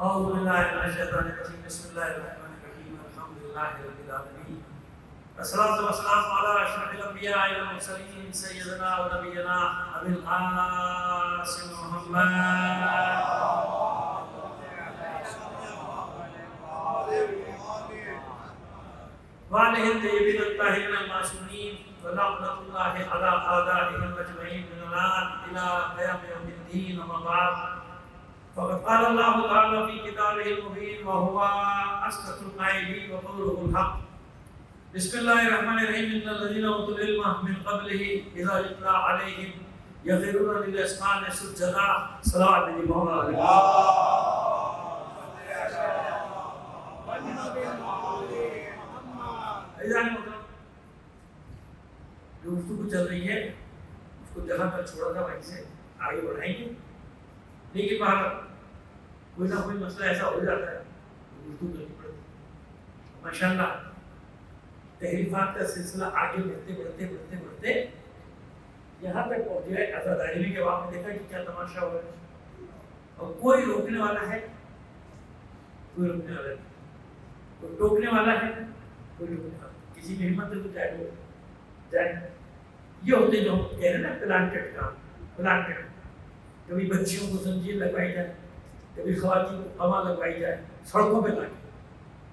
أعوذ بالله من الشيطان الرجيم بسم الله الرحمن الرحيم الحمد لله رب العالمين والصلاة والسلام على أشرف الأنبياء والمرسلين سيدنا ونبينا أبي القاسم محمد وعليه الطيبين الطاهرين المعصومين ولعنة الله على أعدائهم أجمعين من الآن إلى قيام يوم الدين وما بعد. فقد قال الله تعالى في كتابه المبين وهو أصدق القائلين وقوله الحق. بسم الله الرحمن الرحيم إن الذين أوتوا العلم من قبله إذا يتلى عليهم يخرون للأذقان سجدا. صلاة الإمام جو گفتگو چل رہی ہے اس کو جہاں تک چھوڑا تھا وہیں سے آگے بڑھائیں گے، لیکن باہر کوئی نہ کوئی مسئلہ ایسا ہو جاتا ہے اردو کرنی پڑتی ہے. ماشاءاللہ تحریفات کا سلسلہ آگے بڑھتے یہاں تک پہنچ گئے. آزاد عالمی کے بعد میں دیکھا کہ کیا تماشا ہو رہا ہے اور کوئی روکنے والا ہے، کوئی روکنے والا نہیں، کوئی ٹوکنے والا ہے، کوئی روکنے والا. کسی کی ہمت تو جائے یہ ہوتے جو ہم کہہ رہے ہیں نا پلانٹڈ کام، پلانٹڈ، کبھی بچیوں کو زنجیر لگوائی جائے، کبھی خواتین کو کما لگوائی جائے سڑکوں پہ لا کے.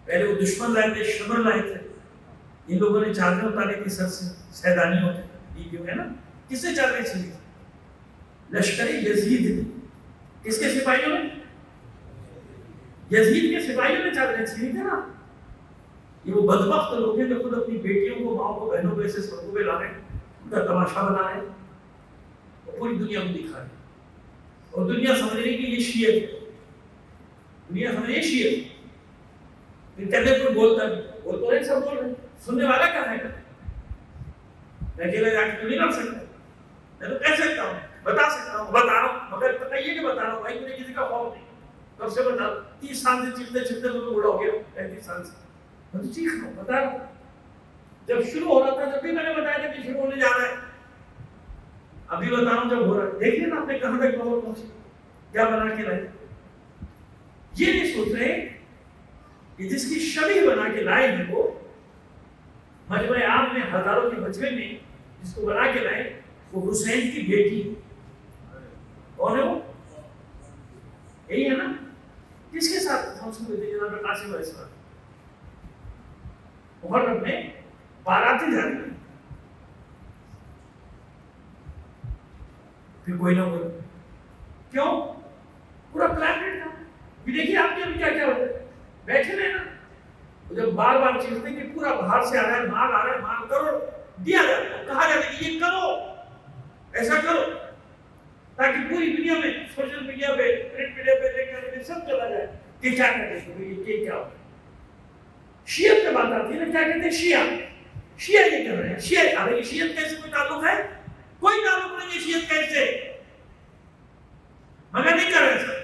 پہلے وہ دشمن لائے تھے، شمر لائے تھے، ان لوگوں نے چادریں اتارے تھی سر سے، سیدانیوں نے، ویڈیو ہے نا، کس سے چادریں چھینی تھی؟ لشکر یزید نے. کس کے سپاہیوں نے؟ یزید کے سپاہیوں نے چادریں چھینی تھی نا. یہ وہ بدبخت لوگ ہیں جو خود اپنی بیٹیوں کو، ماں کو، بہنوں کو ایسے سڑکوں پہ لا رہے ہیں، ان کا تماشا بنا رہے ہیں اور پوری دنیا کو دکھا رہے ہیں. اور دنیا سمجھ رہی کہ یہ شیعہ ہے، دنیا سمجھ رہی شیعہ ہے. پھر کہتے ہیں کوئی بولتا نہیں، بول تو رہے سب بول رہے، سننے والا کیا ہے؟ میں اکیلے جا کے تو نہیں رکھ سکتا، میں تو کہہ سکتا ہوں، بتا سکتا ہوں، بتا رہا ہوں، مگر پتہ یہ کہ بتا رہا ہوں بھائی، مجھے کسی کا خوف نہیں. کب سے بتا 30 سال سے چلتے چلتے میں بوڑھا ہو گیا، 35 سال سے میں تو چیخ رہا ہوں، بتا رہا ہوں. جب شروع ہو رہا تھا جب بھی میں نے بتایا تھا کہ شروع ہونے جا رہا ہے، ابھی بتا رہا ہوں جب ہو رہا ہے. دیکھیے نا آپ نے کہاں تک بہت پہنچے، کیا بنا کے لائے. یہ نہیں سوچ رہے کہ جس کی شبیہ بنا کے لائے ہیں وہ مجمع عام میں ہزاروں کے مجمع میں جس کو بنا کے لائے وہ حسین کی بیٹی. کون ہے وہ؟ یہی ہے نا. کس کے ساتھ پہنچ ہوئے تھے جناب قاسم علیہ السلام؟ محرم میں باراتی جا رہی ہے. پھر کوئی نہ بولے کیوں؟ پورا پلانٹ تھا. دیکھیے آپ کے ابھی کیا کیا ہوتا ہے، بیٹھے رہے نا. جب بار بار چیزیں کہ پورا باہر سے آ رہا ہے، مال آ رہا ہے، مال کرو، دیا جاتا ہے، کہا جاتا ہے کہ یہ کرو، ایسا کرو، تاکہ پوری دنیا میں سوشل میڈیا پہ، پرنٹ میڈیا پہ، لیکن میں سب چلا جائے کہ کیا کرتے ہیں، یہ کیا ہوتا ہے. شیعت پہ بات آتی ہے نا، کیا کہتے ہیں شیعہ، شیعہ یہ کر رہے ہیں، شیعہ. ارے شیعت کیسے کوئی تعلق ہے؟ کوئی تعلق نہیں ہے شیعت کیسے، مگر نہیں کر رہے سر.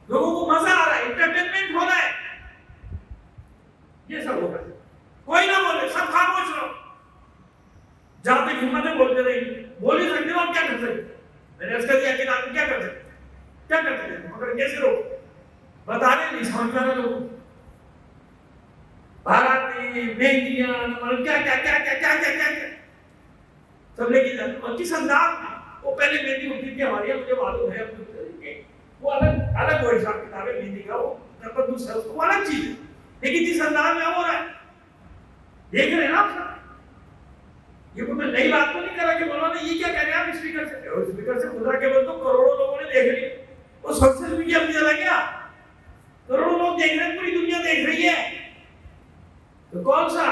لوگوں کو مزہ آ رہا ہے، انٹرٹینمنٹ ہو رہا ہے، یہ سب ہو رہا ہے. کوئی نہ بولے، سب خاموش رہو. جہاں تک ہمت ہے بولتے رہیے، بول ہی سکتے ہو، کیا کر سکتے. میں نے اس کا دیا کہ آپ کیا کر سکتے، کیا کر سکتے مگر کیسے روک بتا رہے نہیں سمجھ پا رہے لوگ. بھاراتی، مہندیاں، کیا کیا کیا کیا کیا کیا کیا کیا سب لے کے جاتے. اور کس انداز میں وہ پہلے مہندی ہوتی تھی ہماری، مجھے معلوم ہے وہ الگ الگ وہ حساب کتاب ہے مہندی کا، وہ تقدس ہے، وہ الگ چیز ہے. لیکن جس انداز میں ہو رہا ہے دیکھ رہے ہیں نا آپ سب. یہ کوئی میں نئی بات تو نہیں کر رہا کہ مولانا یہ کیا کہہ رہے ہیں آپ اسپیکر سے، اور اسپیکر سے خدا کے بندوں کروڑوں لوگوں نے دیکھ لیا. وہ سوشل میڈیا پہ چلا گیا، کروڑوں لوگ دیکھ رہے ہیں، پوری دنیا دیکھ رہی ہے. تو کون سا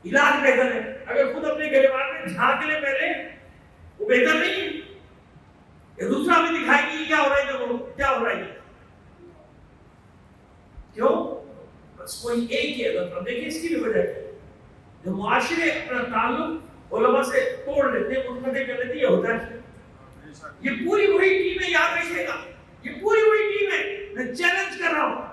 علاج بہتر ہے؟ اگر خود اپنے گریبان میں جھانک لے پہلے، وہ بہتر نہیں ہے. یہ دوسرا بھی دکھائے گی کیا ہو رہا ہے، جو کیا ہو رہا ہے. کیوں؟ بس کوئی ایک ہی ہے. اب دیکھیں اس کی بھی وجہ ہے، جو معاشرے اپنا تعلق علماء سے توڑ لیتے ہیں، منقطع کر لیتے ہیں، یہ ہوتا ہے. یہ پوری وہی ٹیم ہے، یاد رکھیے گا، یہ پوری وہی ٹیم ہے. میں چیلنج کر رہا ہوں،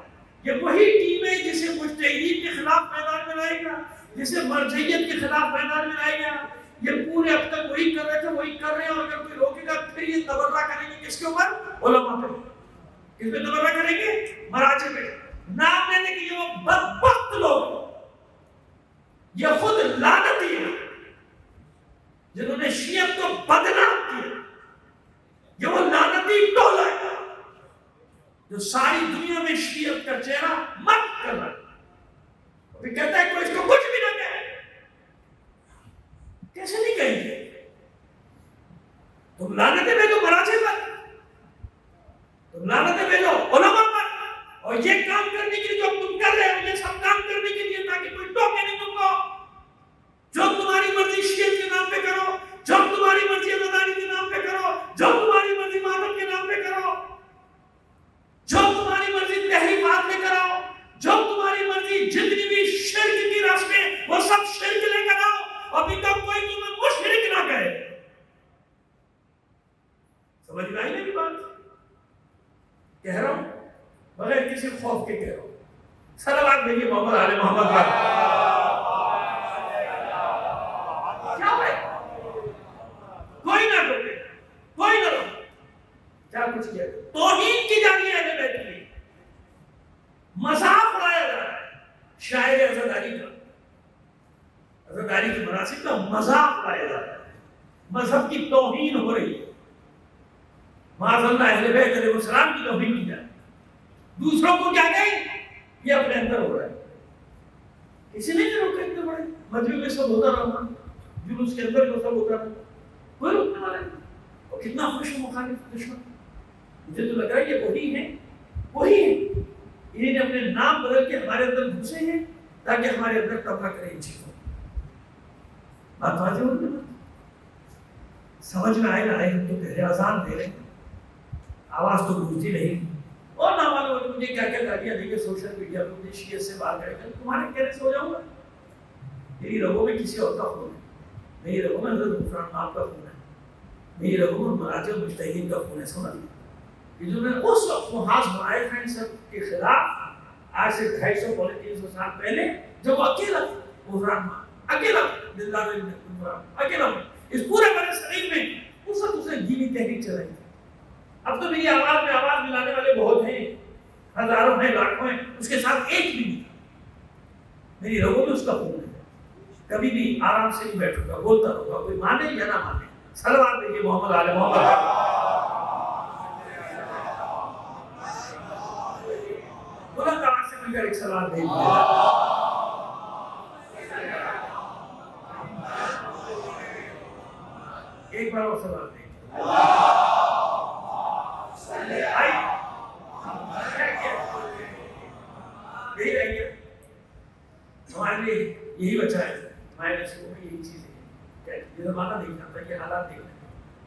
یہ وہی ٹیم ہے جسے مجتہدین کے خلاف میدان میں لائے گا، جسے مرجعیت کے خلاف میدان میں لائے گا. یہ پورے اب تک وہی کر رہے تھے، وہی کر رہے ہیں. اور اگر کوئی روکے گا پھر یہ تبرہ کریں گے کس کے اوپر؟ علماء پہ. کس پہ تبرہ کریں گے؟ مراجع پہ. نام لینے کے یہ وہ بدبخت لوگ، یہ خود لعنتی ہیں جنہوں نے شیعت کو بدنام کیا. یہ وہ لعنتی ٹولہ ہے جو ساری دنیا میں شیعت کا چہرہ مت کر رہا ہے. ابھی کہتا ہے کوئی اس کو کچھ بھی نہ کہے. کیسے نہیں کہیں گے؟ تم لعنتیں بھیجو مراجع پر، تم لعنتیں بھیجو علماء پر. اور یہ کام کرنے کے لیے جو تم کر رہے ہو، یہ سب کام کرنے کے لیے تاکہ کوئی ٹوکے نہیں تم کو. جو تمہاری مرضی شیعت کے نام پہ کرو، جو تمہاری مرضی عزاداری کے نام پہ کرو، جو تمہاری مرضی محبت کے نام پہ کرو، جو تمہاری مرضی تحریفات لے کر آؤ، جو تمہاری مرضی جتنی بھی شرک کی رسمیں وہ سب شرک لے کر آؤ. ابھی تک کوئی تمہیں مشرک نہ کہے. سمجھ میں آئی میری بات؟ کہہ رہا ہوں بغیر کسی خوف کے کہہ رہا ہوں. صلوات بھیجیے محمد آل محمد پر. کیا ہے؟ کوئی نہ روکے، کوئی نہ روکے. کیا کچھ کیا؟ توہین کی جا رہی ہے اہل بیت کی، مذاق اڑایا جا رہا ہے. شاعر عزاداری کا، عزاداری کے مراسم کا مذاق اڑایا مذہب کی توہین ہو رہی ہے، معاذ اللہ اہل بیت علیہ السلام کی توہین کی جائے، دوسروں کو کیا کہیں یہ اپنے اندر ہو رہا ہے. کسی نے نہیں روکا اتنے بڑے مجمع میں سب ہوتا رہا، جلوس کے اندر جو سب ہوتا رہا، کوئی روکنے والا نہیں. اور کتنا خوش مخالف دشمن، مجھے تو لگ رہا ہے کہ وہی ہیں، وہی ہیں. انہیں نے اپنے نام بدل کے ہمارے اندر گھسے ہیں تاکہ ہمارے اندر تباہ کریں ان چیزوں. بات واضح ہو گئی، سمجھ میں آئے نہ آئے، ہم تو کہہ رہے آزان دے رہے ہیں، آواز تو گونجتی نہیں. اور نہ معلوم مجھے کیا کیا گالیاں دیں گے سوشل میڈیا پہ، مجھے شیعت سے بات کریں گے، تمہارے کہنے سے ہو جاؤں گا؟ میری رگوں میں کسی اور کا خون ہے، میری رگوں میں حضرت غفران ماں کا خون ہے، میری رگوں میں مراجع مجتہدین کا خون ہے. سنا جو نے اس وقت محاذ بنائے تھے ان سب کے خلاف آج سے 250 پونے 300 سال پہلے، جب وہ اکیلا غفران ماں، اکیلا دلدار اکیلا اس پورے بڑے صغیر میں اس وقت اس نے دینی تحریک چلائی تھی. اب تو میری آواز میں آواز ملانے والے بہت ہیں، ہزاروں ہیں، لاکھوں ہیں، اس کے ساتھ ایک بھی نہیں. میری رگوں میں اس کا خون ہے. کبھی بھی آرام سے نہیں بیٹھوں گا، بولتا رہوں گا، کوئی مانے یا نہ مانے. صلوات دیجیے محمد آل محمد. بلند آواز سے مل کر ایک صلوات دیجیے. ایک بار اور صلوات دیجیے. یہی رہیں گے ہمارے لیے، یہی بچا ہے. ہمارے نصیبوں میں یہی چیزیں ہیں. یہ زمانہ نہیں جانتا، یہ حالات دیکھنا ہے.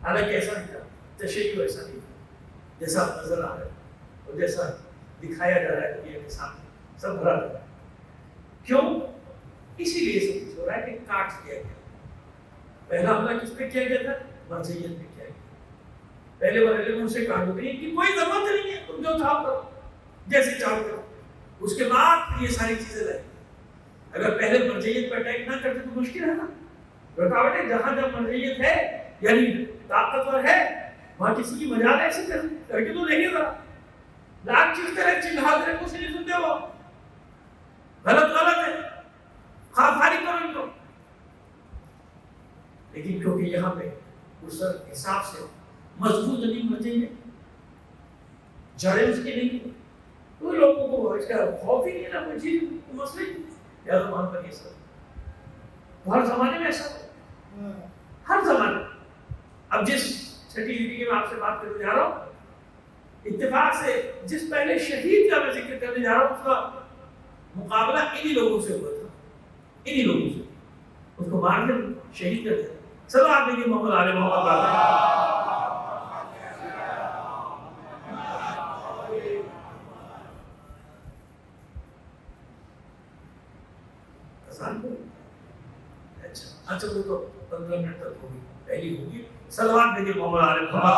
حالانکہ ایسا نہیں تھا، تشیع ایسا نہیں تھا جیسا نظر آ رہا ہے اور جیسا دکھایا جا رہا ہے دنیا کے سامنے، سب بھرا رہا ہے. کیوں؟ اسی لیے سب کچھ ہو رہا ہے کہ کاٹ دیا گیا. پہلا حملہ کس پہ کیا گیا تھا؟ مرجعیت پہ کیا گیا. پہلے مرحلے میں اسے کاٹ دیا کہ کوئی ضرورت نہیں ہے، تم جو چاہو کرو، جیسے چاہو کرو. اس کے بعد یہ ساری چیزیں لائی. اگر پہلے مرجعیت پر اٹیک نہ کرتے تو مشکل ہے نا. رکاوٹیں جہاں جب مرجعیت ہے یعنی طاقتور ہے وہاں کسی کی مجال ایسے کر کے تو دیکھیے ذرا. لاکھ چیز کرے، چنگھا کرے، کچھ نہیں سنتے وہ. غلط غلط ہے، خواہ فارغ کرو ان کو. لیکن کیونکہ یہاں پہ اس حساب سے مضبوط نہیں مرجعیت، جڑیں اس کی نہیں، تو لوگوں کو اس کا خوف ہی نہیں، نہ کوئی چیز مسئلہ ہی یا زمان پر یہ سب. ہر زمانے میں ایسا ہو، ہر زمانے. اب جس چھٹی زندگی میں آپ سے بات کرنے جا رہا ہوں، اتفاق سے جس پہلے شہید کا میں ذکر کرنے جا رہا ہوں، اس کا مقابلہ انہی لوگوں سے ہوا تھا. انہی لوگوں سے اس کو مار کر شہید کر دیا. چلو آپ دیکھیے محمد آل محمد. اچھا وہ تو 15 منٹ تک ہوگی، پہلی ہوگی. صلوات دیجیے محمد آل محمد.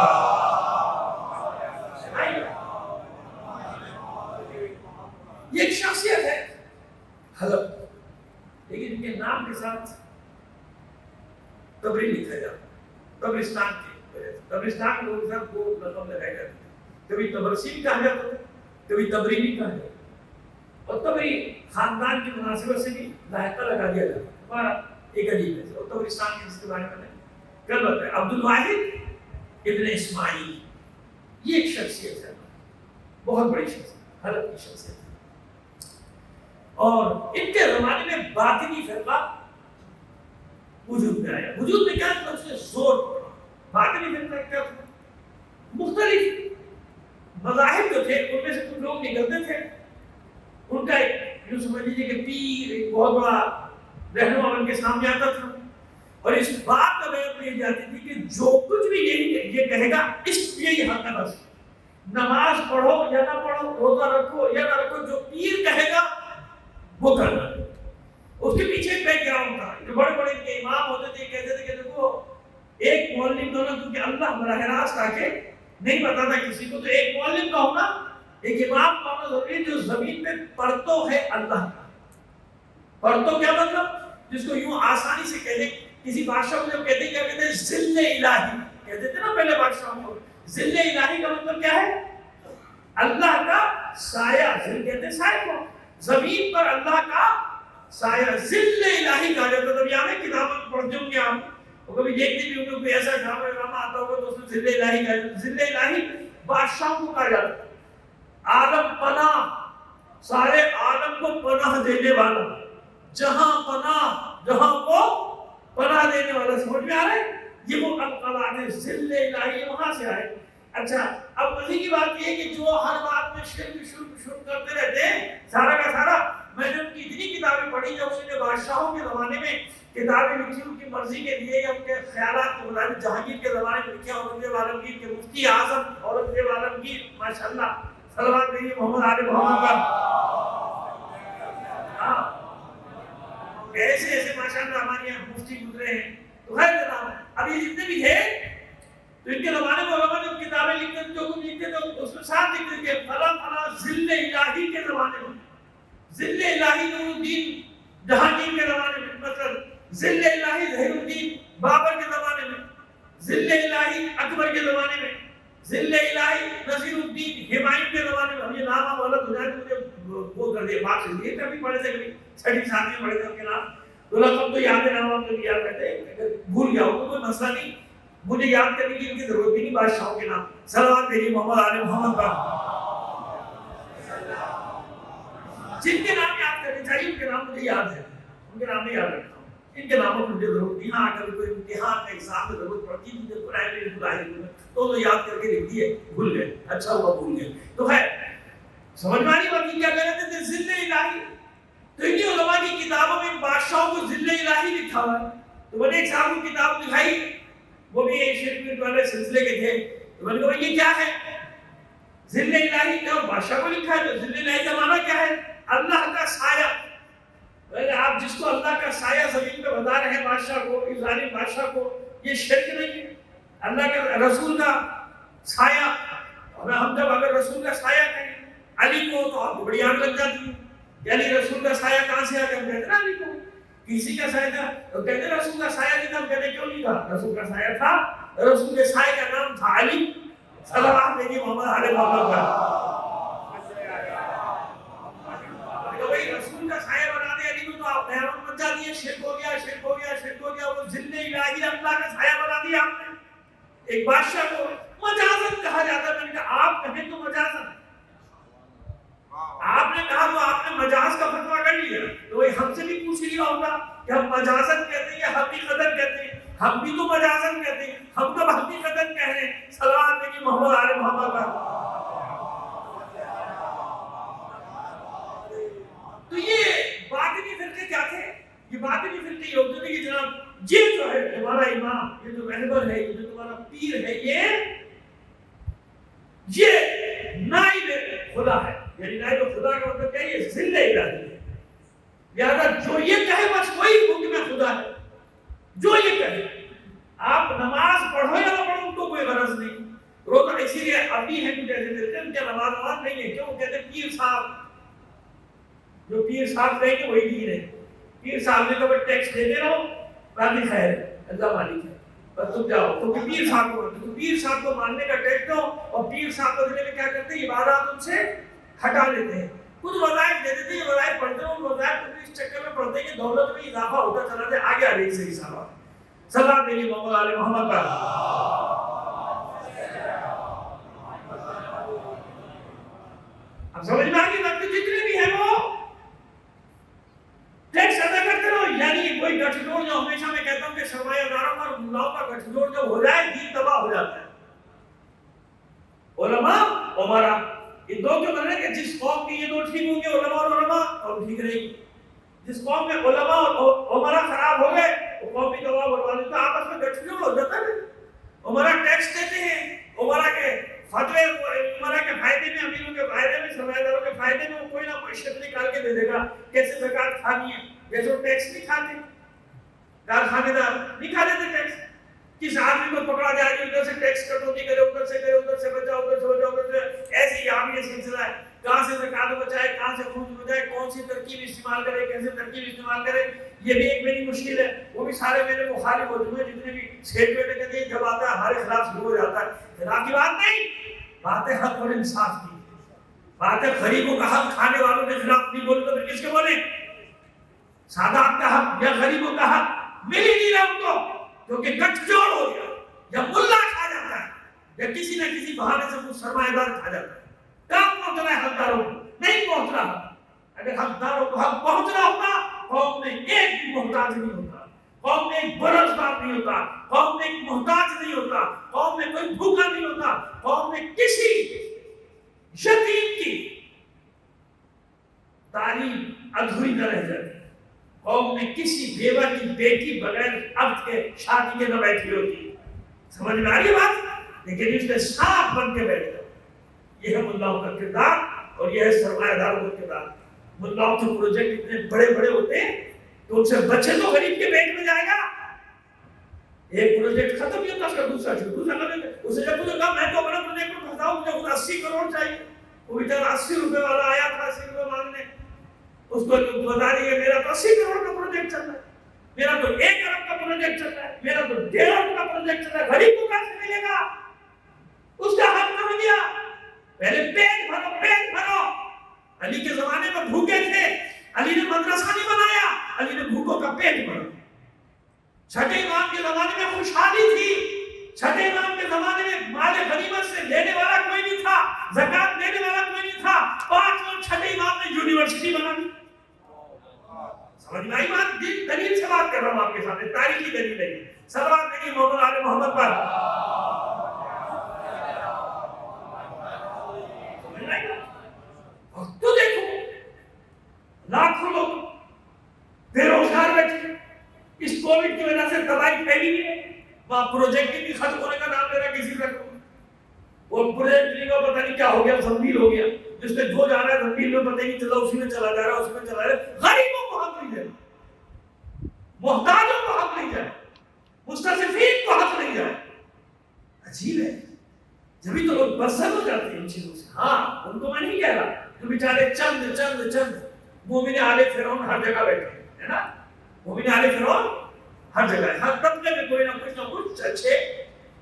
یہ ایک شخصیت ہے حلب، لیکن ان کے نام کے ساتھ تبری لکھا جاتا ہے. قبرستان کے قبرستان کے لوگ سب کو رقم لگایا جاتا ہے. کبھی تبرسی بھی کہا جاتا ہے، کبھی تبری بھی کہا جاتا ہے. اور تبری خاندان کی مناسبت سے بھی لاحقہ لگا دیا جاتا ہے. ہمارا ایک عجیب ہے. اور قبرستان کے جس کے بارے میں کل بتایا عبد الواحد ابن اسماعیل، یہ ایک شخصیت ہے، بہت بڑی شخصیت، حلب کی شخصیت ہے. اور ان کے زمانے میں باطنی فرقہ وجود میں آیا. وجود میں کیا تھا؟ اس نے زور پڑا. باطنی فرقہ کیا تھا؟ مختلف مذاہب جو تھے ان میں سے کچھ لوگ نکلتے تھے. ان کا ایک یوں سمجھ لیجیے کہ پیر ایک بہت بڑا رہنما بن کے سامنے آتا تھا، اور اس بات کا بیان دی جاتی تھی کہ جو کچھ بھی یہ کہے گا اس یہی حق ہے. بس نماز پڑھو یا نہ پڑھو، روزہ رکھو یا نہ رکھو، جو پیر کہے گا وہ کرنا. اس کے پیچھے ایک بیک گراؤنڈ تھا. جو بڑے بڑے کے امام ہوتے تھے کہتے تھے کہ دیکھو ایک معلم کا ہونا، کیونکہ اللہ براہ راست آ کے نہیں بتاتا کسی کو، تو ایک معلم کا ہونا، ایک امام کا ہونا ضروری ہے جو زمین پہ پرتو ہے اللہ کا. پرتو کیا مطلب؟ جس کو یوں آسانی سے کہہ دیں. کسی بادشاہ کو جب کہتے ہیں کیا کہتے ہیں؟ ظل الہی کہتے تھے نا پہلے بادشاہوں کو. ظل الہی کا مطلب کیا ہے؟ اللہ کا سایہ. ظل کہتے ہیں سایہ کو. زمین پر اللہ کا سایہ ظل الہی کہا جاتا ہے. جب یہاں کتابیں پڑھتے ہوں گے آپ وہ کبھی دیکھتے بھی ہوں گے ایسا ڈرامہ آتا ہوگا تو اس میں ذل الہی کا ذل الہی بادشاہ کو کہا جاتا ہے، عالم پناہ، سارے عالم کو پناہ دینے والا، جہاں پناہ، جہاں کو پناہ دینے والا. سمجھ میں آ رہا ہے؟ یہ وہ القواعد ذل الہی وہاں سے آئے. اچھا اب مزے کی بات یہ ہے کہ جو ہر بات میں شرک کرتے رہتے ہیں سارا کا سارا، میں نے ان کی اتنی کتابیں پڑھی جب انہوں نے بادشاہوں کے زمانے میں کتابیں لکھی ان کی مرضی کے لیے یا ان کے خیالات کے مطابق. جہانگیر کے زمانے میں لکھے اورنگزیب عالمگیر کے مفتی اعظم اورنگزیب عالمگیر ماشاءاللہ صلوات بھائی محمد آل محمد کا، ہاں ایسے ایسے ماشاءاللہ ہمارے یہاں مفتی گزرے ہیں. تو خیر جناب اب یہ جتنے بھی تھے تو ان کے زمانے میں علماء نے کتابیں لکھتے تھے، جو کچھ لکھتے تھے اس میں ساتھ لکھتے تھے کہ فلاں فلاں ذل الہی کے زمانے میں، ذل الہی نور الدین جہانگیر کے زمانے میں، مثلا ذل الہی ظہیر الدین بابر کے زمانے میں، ذل الہی اکبر کے زمانے میں، ذل الہی نصیر الدین ہمایوں کے زمانے میں. ہم یہ نام آپ غلط ہو جائے تو مجھے وہ کر دے بات سے یہ کبھی پڑھے تھے، کبھی چھٹی ساتھ میں پڑھے تھے ان کے نام. تو لقب تو یاد ہے، نام آپ کو یاد رہتے ہیں، اگر بھول گیا ہو تو کوئی مسئلہ نہیں، مجھے یاد کرنے کی ان کی ضرورت بھی نہیں. بادشاہوں کے نام صلوات بھیجیے محمد آل محمد پر. جن کے نام یاد کرنے چاہیے ان کے نام مجھے یاد ہے، ان کے نام نہیں یاد رکھتا ہوں، ان کے ناموں کی مجھے ضرورت نہیں. ہاں اگر کوئی امتحان کا ایگزام میں ضرورت پڑتی مجھے پرائمری تو یاد کر کے لکھ دیے، بھول گئے، اچھا ہوا بھول گئے. تو خیر سمجھ میں آ رہی بات کیا کہہ رہے تھے ذل الہی. تو انہی علماء کی کتابوں میں بادشاہوں کو ذل الہی لکھا ہوا ہے. تو میں نے ایک صاحب کو کتاب دکھائی، وہ بھی ایک شیخ والے سلسلے کے تھے. تو میں نے کہا یہ کیا ہے ذل الہی کا بادشاہ کو لکھا ہے؟ تو ذل الہی کا معنی کیا ہے؟ اللہ کا سایہ. آپ جس کو اللہ کا سایہ زمین پہ بتا رہے ہیں بادشاہ کو، اس ظالم بادشاہ کو، یہ شرک نہیں ہے؟ اللہ کے رسول کا سایہ، ہم جب اگر رسول کا سایہ کہیں علی کو تو آپ کو بڑی آگ لگ جاتی ہے کہ علی رسول کا سایہ کہاں سے آ گیا؟ ہم کہتے ہیں علی کو کسی کا سایہ تھا تو کہتے ہیں رسول کا سایہ نہیں تھا. ہم کہتے ہیں کیوں نہیں تھا؟ رسول کا سایہ تھا، رسول کے سایہ کا نام تھا علی صلوات بھیجیے محمد آل محمد پر. بھائی رسول کا سایہ بنا دے علی کو تو آپ قیامت بن جاتی ہے. شرک ہو گیا، شرک ہو گیا، شرک ہو گیا. وہ ذل الہی اللہ کا سایہ بنا دیا آپ نے. ایک بادشاہ کو مجازن کہا جاتا ہے. میں نے کہا آپ کہیں تو مجازن، آپ نے کہا تو آپ نے مجاز کا فتویٰ کر لیا. تو وہی ہم سے بھی پوچھ لیا ہوگا کہ ہم مجازن کہتے ہیں یا حقیقتاً کہتے ہیں. ہم بھی تو مجازن کہتے ہیں، ہم تو حقیقتاً کہہ رہے ہیں صلوات بھیجیے محمد آل محمد پر. تو یہ باطنی فرقے کیا تھے؟ یہ باطنی فرقے یہ ہوتے تھے کہ جناب یہ جو ہے تمہارا امام، یہ جو رہبر ہے، یہ جو تمہارا پیر ہے، یہ نائب خدا ہے. یعنی نائب خدا کا مطلب کیا ہے؟ یہ ذل الہی ہے. لہذا جو یہ کہے بس وہی حکم خدا ہے، جو یہ کہے. آپ نماز پڑھو یا نہ پڑھو ان کو کوئی غرض نہیں. روزہ اسی لیے ابھی ہیں کچھ ایسے دیتے ہیں ان کا نماز نہیں ہے. کیوں؟ کہتے ہیں پیر صاحب، جو پیر صاحب کہیں گے وہی دین ہے. پیر صاحب نے کہا ٹیکس دیتے رہو باقی خیر ہے، اللہ مالک ہے، بس تم جاؤ. تو پیر صاحب کو مانتے، تو پیر صاحب کو ماننے کا ٹیکس دو. اور پیر صاحب بدلے میں کیا کرتے ہیں؟ عبادات ان سے ہٹا لیتے ہیں. کچھ وظائف دے دیتے ہیں، وظائف پڑھتے ہیں. ان وظائف کو اس چکر میں پڑھتے ہیں کہ دولت میں اضافہ ہوتا چلا جائے. آگے آ رہی صحیح صاحب صلوات بھیجیے محمد آل محمد پر. اب سمجھ میں آ گئی بات؟ جتنے بھی ہیں وہ ٹیکس ادا کرتے رہو. یعنی کوئی گٹھ جوڑ، جو ہمیشہ میں کہتا ہوں کہ سرمایہ داروں اور ملاؤں کا گٹھ جوڑ جب ہو جائے دین تباہ ہو جاتا ہے. علماء عمرا یہ دو کیوں کرنے کہ جس قوم کی یہ دو ٹھیک ہوں گے علماء اور علماء، اور ٹھیک رہے گی. جس قوم میں علماء اور عمرا خراب ہو گئے وہ قوم بھی تباہ برباد. تو آپس میں گٹھ جوڑ ہو جاتا ہے. عمرا ٹیکس دیتے ہیں، عمرا کے فتوے، عمرا کے فائدے میں، امیروں کے فائدے میں، سرمایہ داروں کے فائدے میں وہ کوئی نہ کوئی شکل نکال کے دے دے گا. کیسے زکات کھانی ہے؟ جیسے وہ ٹیکس نہیں کھاتے، کارخانے دار نہیں کھا دیتے ٹیکس. کس آدمی کو پکڑا جائے جو ادھر سے ٹیکس کٹوتی کرے، ادھر سے کرے، ادھر سے بچا، ادھر سے بچا، ادھر سے. ایسے ہی یہاں بھی یہ سلسلہ ہے. کہاں سے زکات بچائے، کہاں سے خروج بچائے، کون سی ترکیب استعمال کرے، کیسے ترکیب استعمال کرے، یہ بھی ایک بڑی مشکل ہے. وہ بھی سارے میرے مخالف ہوتے ہیں جتنے بھی سیٹ بیٹے کہتے ہیں جب آتا ہے ہمارے خلاف شروع ہو جاتا ہے. خلاف کی بات نہیں، بات ہے حق اور انصاف کی. بات ہے غریبوں کا حق کھانے والوں کے خلاف نہیں بولے تو پھر کس کے بولے؟ سادات کا حق یا غریبوں کا حق مل ہی نہیں رہا ان کو. کیونکہ گٹھ جوڑ ہو گیا، یا ملا کھا جاتا ہے یا کسی نہ کسی بہانے سے کچھ سرمایہ دار کھا جاتا ہے۔ کام پہنچنا ہے حقداروں کو، نہیں پہنچ رہا۔ اگر حقداروں کو حق پہنچنا ہوتا، قوم میں ایک بھی محتاج نہیں ہوتا، قوم میں ایک برزدار نہیں ہوتا، قوم میں ایک محتاج نہیں ہوتا، قوم میں کوئی بھوکا نہیں ہوتا، قوم میں کسی یتیم کی تعلیم ادھوری نہ رہ جاتی، قوم میں کسی بیوہ کی بیٹی بغیر اب کے شادی کے نہ بیٹھی ہوتی۔ سمجھ میں آ رہی ہے بات؟ لیکن اس نے صاف بن کے بیٹھ گیا۔ یہ ہے ملاؤں کا کردار اور یہ ہے سرمایہ داروں کا کردار۔ ملاؤں کے پروجیکٹ اتنے بڑے بڑے ہوتے ہیں تو ان سے بچے تو غریب کے پیٹ میں جائے گا۔ ایک پروجیکٹ ختم نہیں ہوتا، اس کا دوسرا شروع، دوسرا ختم، اسے جب مجھے کہا میں تو اپنا پروجیکٹ میں پھنسا ہوں، مجھے خود 80 کروڑ چاہیے۔ وہ بیچارہ 80 روپے والا آیا تھا 80 روپے مانگنے، اس کو بتا رہی ہے میرا تو 80 کروڑ کا پروجیکٹ چل رہا ہے، میرا تو 1 ارب کا پروجیکٹ چل رہا ہے، میرا تو 1.5 ارب کا پروجیکٹ چل رہا ہے، غریب کو کیسے ملے گا؟ اس کا حق کم گیا۔ پہلے پیٹ بھرو، پیٹ بھرو۔ علی کے زمانے میں بھوکے تھے، علی نے مدرسہ نہیں بنایا، علی نے بھوکوں کا پیٹ بھرا۔ چھٹے امام کے زمانے میں خوشحالی تھی، چھٹے امام کے زمانے میں مال غنیمت سے لینے والا کوئی نہیں تھا، زکات دینے والا کوئی نہیں تھا، 5 لوگ چھٹے امام نے یونیورسٹی بنا دی۔ سمجھ میں آئی بات؟ دلیل سے بات کر رہا ہوں آپ کے سامنے، تاریخی دلیل ہے۔ صلوات دیجیے محمد آل محمد پر۔ تو دیکھو لاکھوں لوگ بے روزگار بیٹھے، اس کووڈ کی وجہ سے تباہی پھیلی ہے، وہاں پروجیکٹ بھی ختم ہونے کا نام لے رہا کسی کا، وہ پروجیکٹ کا پتہ نہیں کیا ہو گیا، زنبیل ہو گیا، جس میں جو جا رہا ہے زنبیل میں پتہ نہیں چلا، اسی میں چلا جا رہا ہے، اسی میں چلا جا رہا ہے۔ غریبوں کو حق نہیں جائے، محتاجوں کو حق نہیں جائے، مستضعفین کو حق نہیں جائے۔ عجیب ہے، جبھی تو لوگ برسر ہو جاتے ہیں ان چیزوں سے۔ ہاں ان کو میں نہیں کہہ رہا، تو بیچارے چند مومن آل فرعون ہر جگہ بیٹھے ہیں نا، مومن آل فرعون ہر جگہ ہے، ہر طبقے میں کوئی نہ کچھ اچھے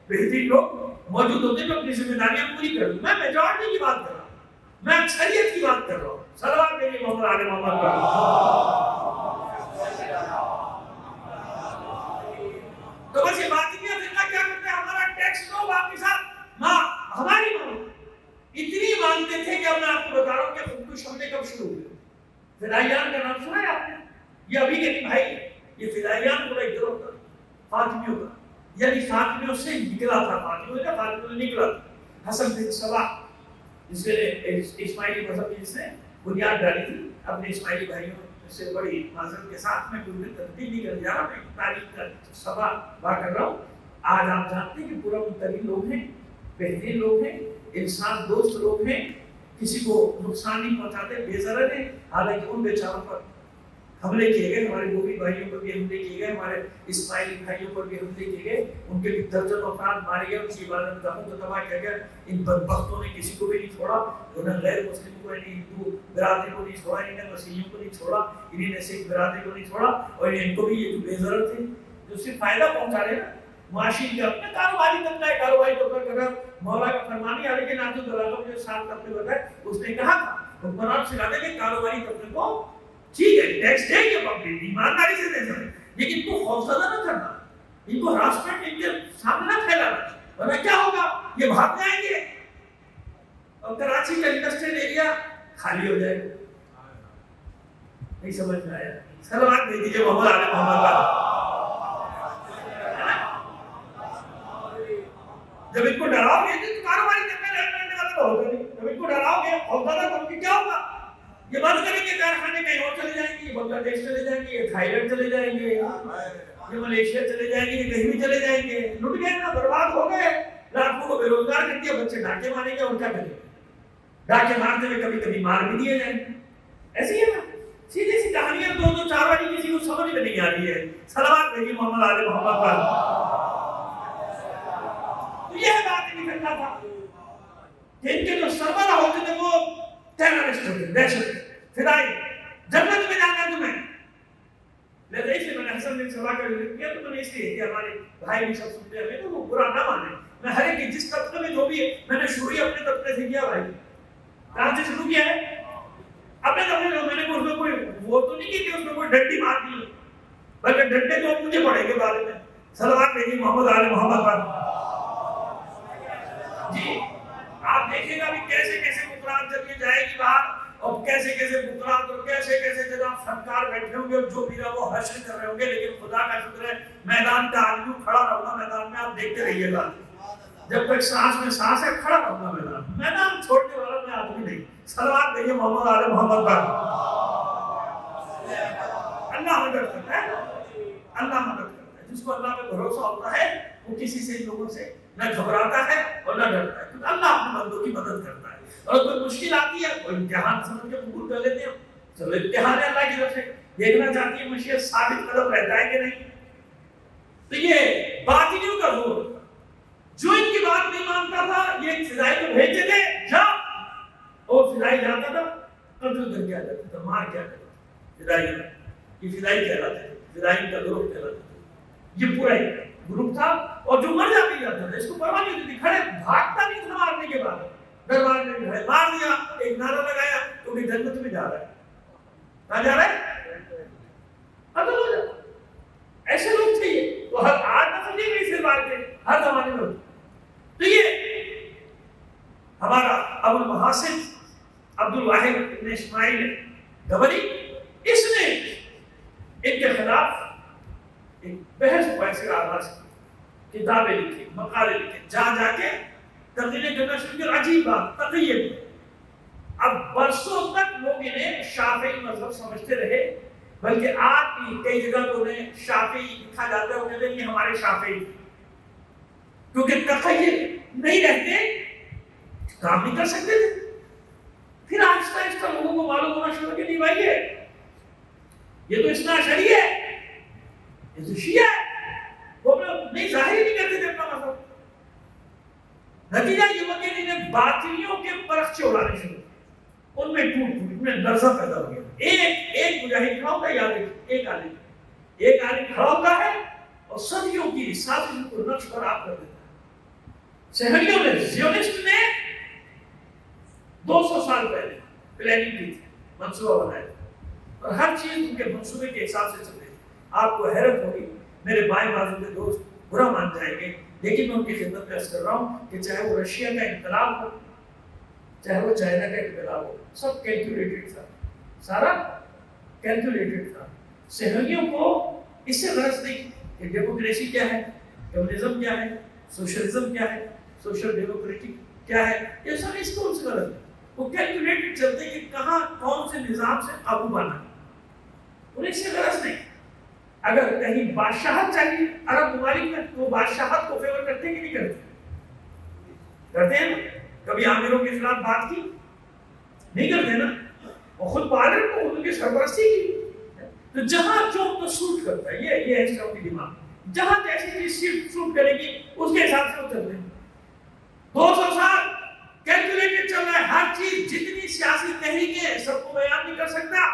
بہترین لوگ موجود ہوتے ہیں جو اپنی ذمہ داریاں پوری کر دیں۔ میں میجورٹی کی بات کر رہا ہوں، میں اکثریت کی بات کر رہا ہوں۔ صلوات دیجیے محمد آل محمد پر۔ تو بس یہ بات نہیں ہے، اللہ کیا کرتے ہیں، ہمارا ٹیکس لو باقی ساتھ ماں ہماری مانو، اتنی مانتے تھے کہ اب میں آپ کو بتا رہا ہوں کہ خودکش حملے کب شروع ہوئے۔ فدائیان کا نام سنا ہے آپ نے؟ یہ ابھی کے نہیں بھائی، یہ فدائیان پورا ایک گروہ تھا فاطمیوں کا، یعنی فاطمیوں سے نکلا تھا، فاطمیوں نے نکلا تھا۔ حسن بن صباح جس نے اسماعیلی مذہب کی جس نے بنیاد ڈالی تھی، اپنے اسماعیلی بھائیوں سے بڑی معذرت کے ساتھ میں کوئی تبدیل نہیں کر جا رہا، میں تاریخ کا سبا بات کر رہا ہوں۔ آج آپ جانتے ہیں کہ پورا مترین لوگ ہیں، بہترین لوگ ہیں، انسان دوست لوگ ہیں، کسی کو نقصان نہیں پہنچاتے، بے ضرر ہیں، حالانکہ ان بیچاروں پر حملے کیے گئے، ہمارے گوبھی بھائیوں پر بھی حملے کیے گئے، ہمارے اسماعیلی بھائیوں پر بھی حملے کیے گئے، ان کے بھی درجنوں افراد مارے گئے، ان کی عبادت گاہوں کو تباہ کیا گیا۔ ان بدبختوں نے کسی کو بھی نہیں چھوڑا، انہوں نے غیر مسلم کو، یعنی ہندو برادری کو نہیں چھوڑا، انہوں نے مسیحیوں کو نہیں چھوڑا، انہوں نے سکھ برادری کو نہیں چھوڑا، اور ان کو بھی یہ جو بے ضرر تھے جو صرف فائدہ پہنچا رہے ہیں معاشی کے اپنے کاروباری طبقہ ہے، کاروباری طبقہ کا اگر مولا کا فرمان ہے، لیکن ناجو دلاغہ جو ساتھ طبقے بتائے اس نے کہا تھا حکمران سے کہا تھا کہ کاروباری طبقے کو ٹھیک ہے ٹیکس دیں گے، پبلک ایمانداری سے دے سکتے، لیکن تو خوفزدہ نہ کرنا، ان کو ہراسمنٹ ان کے سامنے نہ پھیلانا، ورنہ کیا ہوگا، یہ بھاگ جائیں گے اور کراچی کا انڈسٹریل ایریا خالی ہو جائے گا۔ نہیں سمجھ میں آیا؟ صلوات دے دیجیے محمد آل محمد پر۔ جب ان کو ڈراؤ گے تو کاروباری طبقے رہنے والا تو ہوگا نہیں، جب ان کو ڈراؤ گے خوفزدہ کرو گے کیا ہوگا؟ یہ بند کریں گے، کارخانے کہیں اور چلے جائیں گے، یہ بنگلہ دیش چلے جائیں گے، یہ تھائی لینڈ چلے جائیں گے، یہ ملیشیا چلے جائیں گے، یہ کہیں بھی چلے جائیں گے، لٹ گئے نا، برباد ہو گئے، لاکھوں کو بے روزگار کر دیا، بچے ڈاکے ماریں گے اور کیا کریں گے؟ ڈاکے مارتے ہوئے کبھی کبھی مار بھی دیے جائیں گے۔ ایسی ہے نا، سیدھی سی کہانیاں، دو دو چار والی کسی کو سمجھ میں نہیں آتی ہے۔ صلوات بھیجیے محمد آل محمد پر۔ تو یہ بات نہیں کرتا تھا کہ ان کے جو سربراہ ہوتے تھے وہ ٹیررسٹ ہوتے، دہشت فدائی، جنت میں جانا ہے تمہیں۔ میں نے حسن بن صباح کا ذکر کیا تو میں نے اس لیے کہ ہمارے بھائی بھی سب سنتے ہیں تو وہ برا نہ مانے، میں ہر ایک جس طبقے میں جو بھی ہے، میں نے شروع ہی اپنے طبقے سے کیا بھائی، کہاں سے شروع کیا ہے؟ اپنے طبقے میں۔ میں نے اس میں کوئی وہ تو نہیں کی کہ اس میں کوئی ڈنڈی مار دی، بلکہ ڈنڈے تو مجھے پڑیں گے بعد میں، صلوات بھیجیے محمد آل محمد پر. جی آپ دیکھیں گا بھی کیسے کیسے بکرات جب یہ جائے گی باہر اور کیسے کیسے بکرات اور کیسے کیسے جناب فنکار بیٹھے ہوں گے اور جو میرا وہ حشر کر رہے ہوں گے. لیکن خدا کا شکر ہے میدان کا آدمی کھڑا رہوں گا میدان میں. آپ دیکھتے رہیے گا جب تک سانس میں سانس ہے کھڑا رہوں گا میدان چھوڑنے والا میں آدمی نہیں. صلوات بھیجیے محمد آل محمد پر. اللہ مدد کرتا ہے, اللہ مدد کرتا ہے. جس کو اللہ پہ بھروسہ ہوتا ہے وہ کسی سے لوگوں سے نہ گھبراتا ہے اور نہ ڈرتا ہے, کیونکہ اللہ اپنے بندوں کی مدد کرتا ہے. اور کوئی مشکل آتی ہے کوئی امتحان سمجھ کے قبول کر لیتے ہیں, چلو امتحان ہے اللہ کی طرف سے, دیکھنا چاہتی ہے مشیت ثابت قدم رہتا ہے کہ نہیں. تو یہ باطنیوں کا زور, جو ان کی بات نہیں مانتا تھا یہ فضائی کو بھیجتے تھے جا, اور فضائی جاتا تھا قتل کر کے آ جاتا تھا, مار کے آ جاتا تھا. فضائی یہ فضائی کہلاتے تھے, فضائی کا گروہ کہلاتے تھے. یہ پورا گروپ تھا اور جو مر جاتا تھا اس کو پرواہ نہیں ہوتی تھی, کھڑے بھاگتا نہیں تھا مارنے کے بعد. دربار میں کھڑے مار دیا, ایک نعرہ لگایا تو کہ جنت میں جا رہا ہے. کہاں جا رہا ہے؟ قتل ہو جاتا. ایسے لوگ تھے یہ, تو ہر آج نہ سمجھے گا اس بار کے ہر زمانے میں. تو یہ ہمارا ابو المحاسن عبد الواحد ابن اسماعیل گبری, اس نے ان کے خلاف ایک بحث بحث کا آغاز کی, کتابیں لکھی, مقالے لکھے, جا جا کے تقریریں کرنا شروع کی. عجیب بات تقیہ, اب برسوں تک لوگ انہیں شافعی مذہب سمجھتے رہے, بلکہ آج بھی کئی جگہ تو انہیں شافعی لکھا جاتا ہے, وہ کہتے ہیں یہ ہمارے شافعی, کیونکہ تقیہ نہیں رہتے کام نہیں کر سکتے تھے. پھر آہستہ آہستہ لوگوں کو معلوم ہونا شروع کہ نہیں بھائی یہ تو اثنا عشری ہے, یہ تو شیعہ ہے, وہ نہیں ظاہر نہیں کرتے تھے اپنا مذہب. نتیجہ یہ ہوا کہ انہیں باطنیوں کے پرخچے اڑانے شروع, ان میں ٹوٹ ٹوٹ ان میں لرزہ پیدا ہو گیا. ایک مجاہد کھڑا ہوتا ہے, یاد رکھیے ایک عالم کھڑا ہوتا ہے اور صدیوں کی سازشوں کو نقش برآب کر دیتا ہے. سہریوں نے, زیونسٹ نے 200 سال پہلے پلاننگ کی تھی, منصوبہ بنایا تھا, اور ہر چیز ان کے منصوبے کے حساب سے چل رہی تھی. آپ کو حیرت ہوگی, میرے بائیں بازو کے دوست برا مان جائیں گے, لیکن میں ان کی خدمت میں عرض کر رہا ہوں کہ چاہے وہ رشیا کا انقلاب ہو, چاہے وہ چائنا کا انقلاب ہو, سب کیلکولیٹڈ تھا, سارا کیلکولیٹڈ تھا. صہیونیوں کو اس سے غرض نہیں کہ ڈیموکریسی کیا ہے, کمیونزم کیا ہے, سوشلزم کیا ہے, سوشل ڈیموکریٹک کیا ہے, یہ سب اس کو ان سے غرض نہیں. وہ کیلکولیٹڈ چلتے ہیں کہ کہاں کون سے نظام سے قابو پانا ہے, انہیں اس سے غرض نہیں. اگر کہیں بادشاہت چاہیے عرب ممالک میں تو بادشاہت کو فیور کرتے کہ نہیں کرتے؟ کرتے ہیں نا. کبھی عامروں کے خلاف بات کی نہیں کرتے نا, اور خود پارلر کو ان کی سرپرستی کی. تو جہاں جو ان کو سوٹ کرتا ہے, یہ ہے اس کا اپنی دماغ, جہاں جیسی چیز سوٹ کرے گی اس کے حساب سے وہ چلتے ہیں. 200 سال کیلکولیٹڈ چل رہا ہے, ہر چیز جتنی سیاسی تحریکیں سب کو بیان نہیں کر سکتا,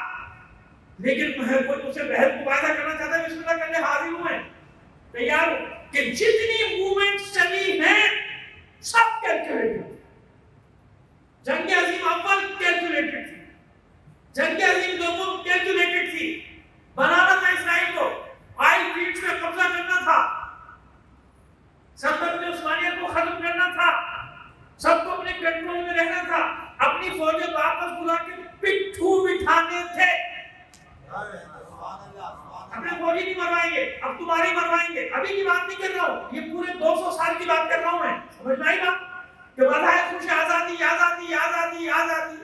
لیکن کوئی اسے بحث مباحثہ کرنا چاہتا ہے, بسم اللہ کرنے حاضر ہوئے, تیار ہو کہ جتنی موومنٹس چلی ہیں سب کیلکولیٹڈ. جنگ عظیم اول کیلکولیٹڈ تھی, جنگ عظیم دوم کیلکولیٹڈ تھی. بنانا تھا اسرائیل کو, آئل فیلڈز میں قبضہ کرنا تھا, سلطنت عثمانیہ کو ختم کرنا تھا, سب کو اپنے کنٹرول میں رہنا تھا, اپنی فوجیں واپس بلا کے پٹھو بٹھانے تھے. اپنے فوجی نہیں مروائیں گے, اب تمہاری مروائیں گے. ابھی کی بات نہیں کر رہا ہوں, یہ پورے 200 سال کی بات کر رہا ہوں میں, سمجھ میں آئی بات کہ بتا ہے خوش آزادی آزادی آزادی آزادی.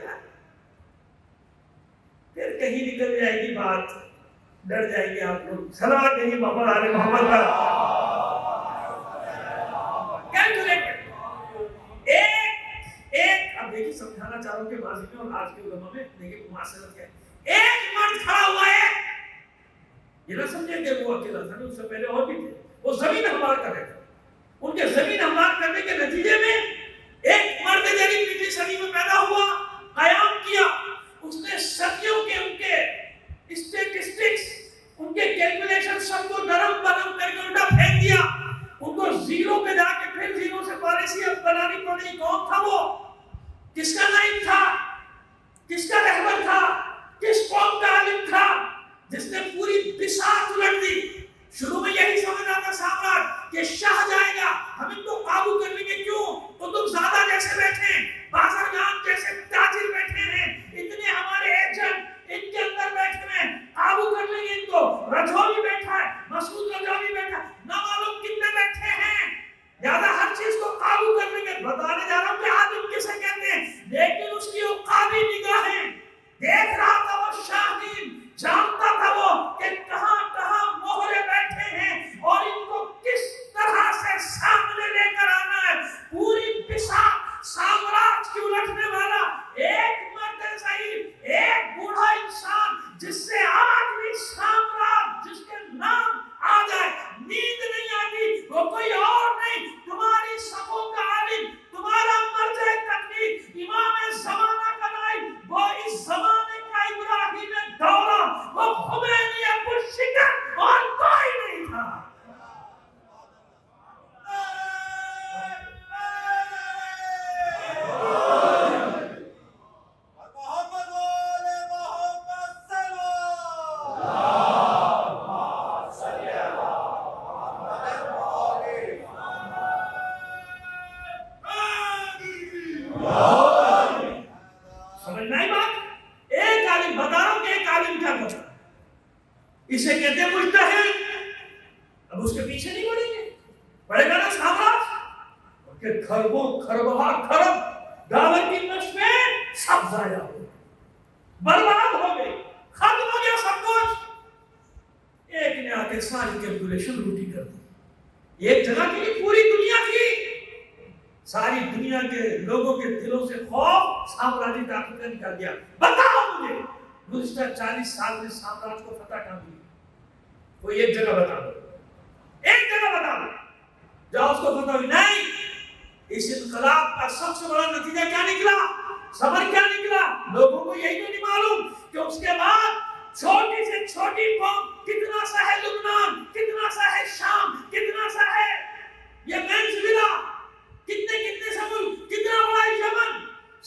پھر کہیں نکل جائے گی بات, ڈر جائیں گے آپ لوگ. صلوات کہیں محمد آل محمد پر. کیلکولیٹڈ ایک اب دیکھیے سمجھانا چاہ رہا ہوں کہ ماضی میں اور آج کے علماء میں دیکھیے معاشرت کیا ہے. ایک مرد کھڑا ہوا ہے, یہ نہ سمجھیں کہ وہ اکیلا تھا, اس سے پہلے اور بھی تھے, وہ زمین ہموار کر رہے تھے. ان کے زمین ہموار کرنے کے نتیجے میں ایک مرد جنی پچھلی صدی میں پیدا ہوا, قیام کیا. اس نے صدیوں کے ان کے اسٹیٹسٹکس, ان کے کیلکولیشن سب کو نرم برم کر کے الٹا پھینک دیا. ان کو زیرو پہ جا کے پھر زیرو سے پالیسی اب بنانی پڑی. کون تھا وہ, کس کا نائب تھا, کس کا رہبر تھا, کس قوم کا عالم تھا جس نے پوری بساط الٹ دی؟ شروع میں یہی سمجھ آتا سامراج کہ خربوں خربہ خرب ڈالر کی انویسٹمنٹ سب ضائع ہو گئی، برباد ہو گئی، ختم ہو گیا سب کچھ۔ ایک نے آ کے ساری کیلکولیشن الٹی کر دی، ایک جگہ کی پوری دنیا کی، ساری دنیا کے لوگوں کے دلوں سے خوف سامراجی طاقت نے نکال دیا۔ بتاؤ مجھے گزشتہ 40 سال میں سامراج کو فتح کہاں ملی؟ کوئی ایک جگہ بتا دو، ایک جگہ بتا دو جہاں اس کو فتح ہوئی۔ نہیں، اس انقلاب کا سب سے بڑا نتیجہ کیا نکلا؟ صبر کیا نکلا؟ لوگوں کو یہی تو نہیں معلوم کہ اس کے بعد چھوٹی سے چھوٹی قوم کتنا سا ہے لبنان، کتنا سا ہے شام، کتنا سا ہے یہ وینزویلا، کتنے کتنے سے ملک، کتنا بڑا یمن،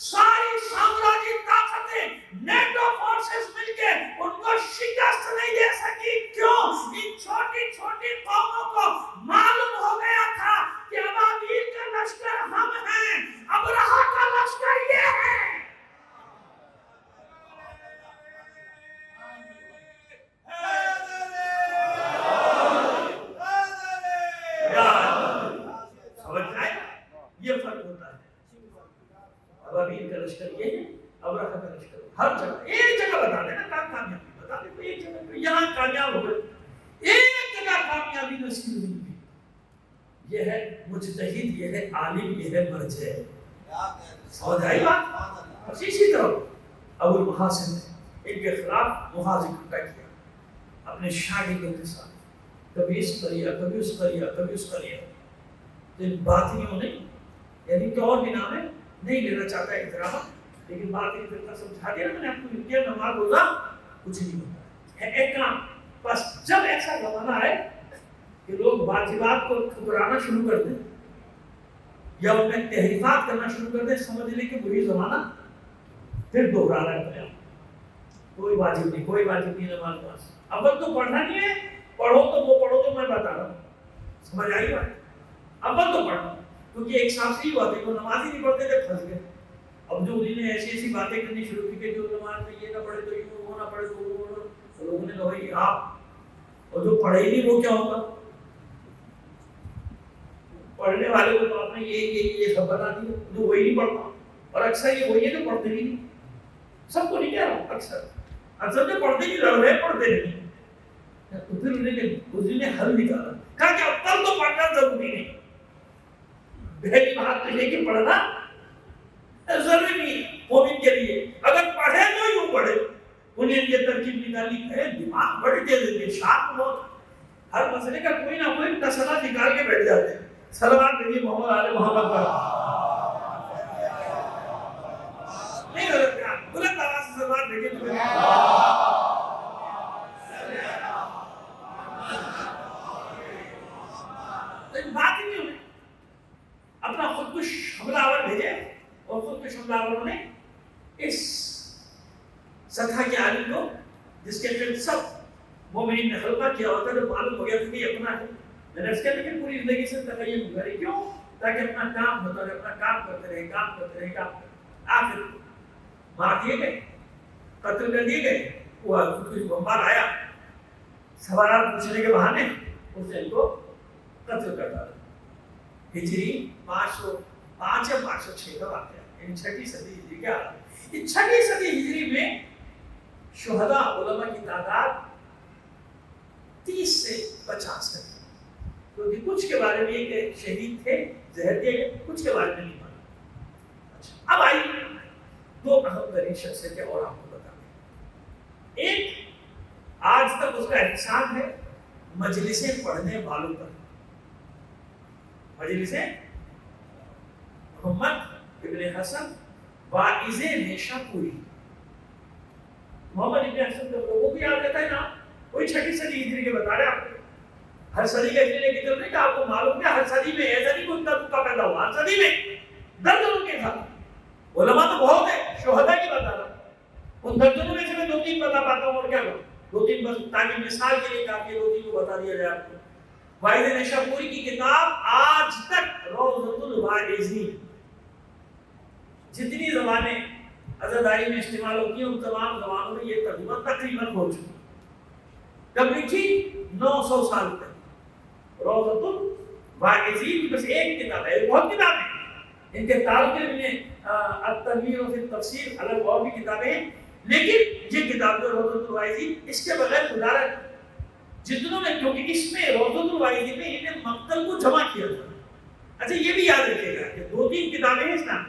ساری سامراجی طاقتیں نیٹو فورسز مل کے ان کو شکست نہیں دے سکی۔ کیوں؟ ان چھوٹی چھوٹی قوموں کو معلوم ہو گیا تھا کہ ابابیل کا لشکر ہم ہیں، ابرہا کا لشکر یہ ہے۔ یہ فرق ہوتا ہے، ابابیل کا لشکر یہ ہے، ابرہا کا لشکر ہر جگہ۔ ایک جگہ بتا دینا کامیابی بتا دے، کوئی ایک جگہ یہاں کامیاب ہو گئے، ایک جگہ کامیابی نصیب نہیں ہوئی۔ یہ ہے مجتہد، یہ ہے عالم، یہ ہے مرجع۔ سمجھ آئی بات؟ اسی طرح ابو المحاسن نے ان کے خلاف محاذ اکٹھا کیا اپنے شاگردوں کے ساتھ، کبھی اس قریہ کبھی اس قریہ کبھی اس قریہ۔ ان باطنیوں نے، یعنی کہ اور بھی نام ہے، نہیں لینا چاہتا احترام، لیکن باطنی فرقہ سمجھا دیا میں نے آپ کو، کیا نماز روزہ کچھ نہیں ہوتا ہے ایک کام۔ بس جب ایسا زمانہ آئے کہ لوگ واجبات کو ٹھکرانا شروع کر دیں یا ان میں تحریفات کرنا شروع کر دیں، سمجھ لیں کہ وہی زمانہ پھر دوہرا رہا ہے اپنے آپ۔ کوئی واجب نہیں، کوئی واجب نہیں نماز پاس، اول تو پڑھنا نہیں ہے، پڑھو تو وہ پڑھو جو میں بتا رہا ہوں۔ سمجھ آئی بات؟ اول تو پڑھنا، کیونکہ ایک صاحب سے ہی بات ہے، وہ نماز ہی نہیں پڑھتے تھے، پھنس گئے۔ اب جو انہیں ایسی ایسی باتیں کرنی شروع کی کہ جو نماز میں یہ نہ پڑھے تو یہ، وہ نہ پڑھے تو وہ، تو لوگوں نے کہا بھائی آپ، اور جو پڑھے ہی نہیں وہ کیا ہوگا؟ پڑھنے والے کو تو آپ نے یہ سب بتا دیا، جو وہی نہیں پڑھتا، اور اکثر یہ وہی ہے جو پڑھتے بھی نہیں، سب کو نہیں کہہ رہا ہوں، اکثر جو پڑھتے نہیں، لڑ رہے پڑھتے نہیں۔ تو پھر انہیں نے حل نکالا، کہا کہ اب تب تو پڑھنا ضروری نہیں، پہلی بات تو یہ کہ پڑھنا ضروری نہیں مومن کے لیے، اگر پڑھے تو یوں پڑھے۔ انہیں یہ ترکیب نکالی ہے، دماغ بڑی تیز ہے، شارپ بہت، ہر مسئلے کا کوئی نہ کوئی تسلا نکال کے بیٹھ جاتے ہیں۔ صلوات بھیجیے محمد آل محمد پر، نہیں غلط کہا، بلند آواز سے صلوات بھیجیے تمہیں۔ بات ہی نہیں ہوئی، اپنا خودکش حملہ آور بھیجے، اور خودکش حملہ آوروں نے اس سطح کے عالم کو، جس کے اندر سب مومنین نے حلقہ کیا ہوتا ہے، جو معلوم ہو گیا کہ یہ اپنا ہے، میں نے اس کے لیکن پوری زندگی سے تقیم ہوا ہے، کیوں؟ تاکہ اپنا کام ہوتا رہے، اپنا کام کرتے رہے، کام کرتے رہے، کام کرتے رہے۔ آخر مار دیے گئے، قتل کر دیے گئے، وہ خودکش بمبار آیا، سوالات پوچھنے کے بہانے اس نے ان کو قتل کر ڈالا۔ ہجری 505 یا 506 کا واقعہ ہے، یعنی 6 صدی ہجری کا۔ اس 6 صدی ہجری میں شہداء علماء کی تعداد 30 سے 50 تک، کیونکہ کچھ کے بارے میں ایک شہید تھے، زہر دیے گئے، کچھ کے بارے میں نہیں معلوم۔ اب آئیے 2 اہم ترین شخصیتیں اور آپ کو بتا دیں۔ ایک، آج تک اس کا احسان ہے مجلسیں پڑھنے والوں پر، مجلسیں محمد ابن حسن واعظ نیشاپوری۔ محمد ابن حسن کے لوگوں کو یاد رہتا ہے نا، کوئی 6 صدی ہجری کے بتا رہے آپ کو، ہر صدی کا ہجری لے کے چل رہے کہ آپ کو معلوم ہے ہر صدی میں ایسا نہیں کوئی طبقہ پیدا ہوا، ہر صدی میں درجنوں کے ساتھ علماء تو بہت ہے، شہداء کی بتا رہا ہوں، ان درجنوں میں سے میں 2-3 بتا پاتا ہوں، اور کیا کروں 2-3 بس تاکہ مثال کے لیے کافی 2-3 کو بتا دیا جائے آپ کو۔ واعظ نیشاپوری کی کتاب آج تک روضۃ الواعظین، جتنی زبانیں عزاداری میں استعمال ہوتی ہیں ان تمام زبانوں میں یہ ترجمہ تقریباً ہو چکی۔ کب لکھی؟ 900 سال تک۔ روضۃ الواعظین بس ایک کتاب ہے، بہت کتاب ہے، ان کے تعلق میں التنویر و فی التفسیر الگ اور بھی کتابیں ہیں، لیکن یہ کتاب جو روضۃ الواعظین اس کے بغیر گزارا جتنوں نے، کیونکہ اس میں روضۃ الواعظین میں انہیں مقتل کو جمع کیا تھا۔ اچھا یہ بھی یاد رکھیے گا کہ 2-3 کتابیں ہیں اس میں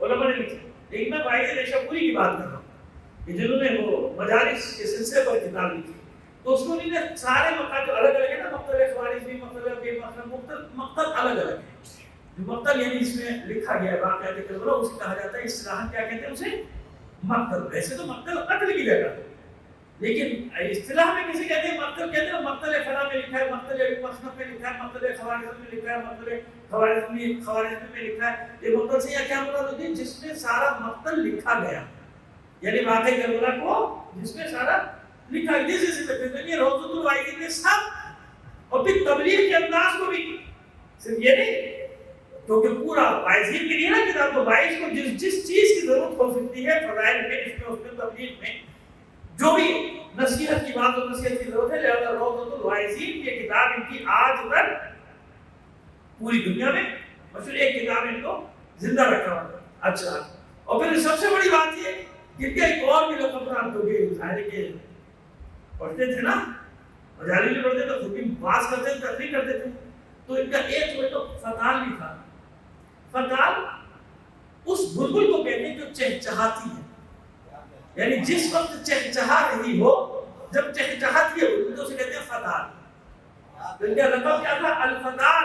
علماء نے لکھی، لیکن میں واعظ نیشاپوری کی بات کر رہا ہوں کہ جنہوں نے وہ مجالس کے سلسلے پر کتاب لکھی، تو اس کو انہوں نے سارے مقتل جو الگ الگ ہے نا، مقتل خوارزمی، مقتل الگ الگ ہے۔ جو مقتل یعنی اس میں لکھا گیا ہے واقعات کربلا، اسے کہا جاتا ہے اصطلاحاً کیا کہتے ہیں اسے؟ مقتل۔ ویسے تو مقتل قتل کی جگہ ہے، لیکن اصطلاح میں کسی کہتے ہیں مقتل، کہتے ہیں مقتل فلاں میں لکھا ہے، مقتل ابی مخنف میں لکھا ہے، مقتل خوارزم میں لکھا ہے، مقتل خوارزم میں لکھا ہے۔ یہ مقتل سے کیا مراد ہوتی ہے؟ جس میں سارا مقتل لکھا گیا، یعنی واقعہ کربلا کو جس میں سارا لکھا گیا، جس سے یہ روضۃ الواعظین میں سب، اور پھر تبلیغ کے انداز کو بھی صرف یہ نہیں، کیونکہ پورا واعظین کے لیے نا کتاب، تو واعظ کو جس چیز کی ضرورت ہو سکتی ہے فضائل میں، اس میں تبلیغ میں جو بھی نصیحت کی بات اور نصیحت کی ضرورت ہے، لہذا روضۃ الواعظین یہ کتاب ان کی آج تک پوری دنیا میں مشہور ایک کتاب ان کو زندہ رکھا ہوا ہے۔ اچھا، اور پھر سب سے بڑی بات یہ کہ ان کا ایک اور بھی لقب پراپت ہو گئی، ظاہر کے پڑھتے تھے نا، مجالس میں پڑھتے تو خود بھی بحث کرتے تھے، تقریر کرتے تھے، تو ان کا ایک کوئی تو فتال بھی تھا۔ فتال اس بلبل کو کہتے ہیں جو چہچہاتی ہے، یعنی جس وقت چہچہا رہی ہو، جب چہچہاتی ہے تو اسے کہتے ہیں فتال۔ تو ان کا لقب کیا تھا؟ الفتال،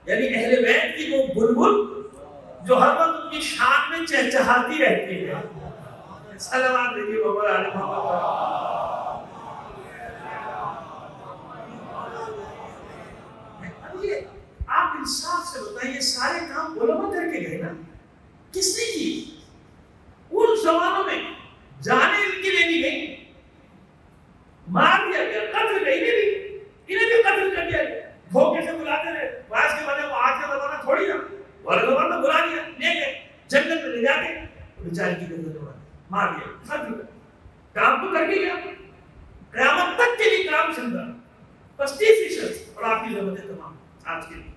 یعنی اہل بیت کی وہ بلبل جو ہر وقت ان کی شان میں چہچہاتی رہتی ہے۔ صلوات دیجیے بابا علی محمد۔ آپ انصاف سے بتائیے، سارے کام علماء کر کے گئے نا، کس نے کی؟ ان زمانوں میں جانیں ان کی لینی گئی، مار دیا گیا، قتل گئی انہیں بھی قتل کر دیا گیا، دھوکے سے بلاتے رہے، بعض کے بعد وہ آج کا زمانہ تھوڑی نا، والا زمانہ بلا دیا، لے گئے جنگل میں لے جاتے، بیچارے کی گردن توڑا، مار دیا، قتل کر، کام تو کر کے گیا، قیامت تک کے لیے کام چلتا، 35% اور آپ کی ضرورتیں تمام آج کے لیے۔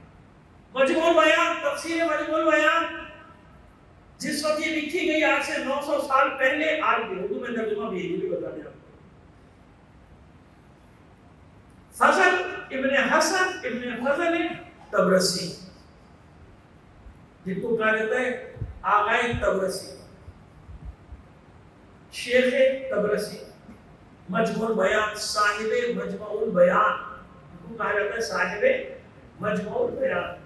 مجموع البیان، تفسیر مجموع البیان جس وقت یہ لکھی گئی آج سے 900 سال پہلے، آج بھی اردو میں ترجمہ بھی یہ بھی بتا دیا۔ فضل ابن حسن ابن فضل تبرسی، جن کو کہا جاتا ہے آغائے تبرسی، شیخ تبرسی، مجموع البیان، صاحب مجموع البیان، جن کو کہا جاتا ہے صاحب مجموع البیان۔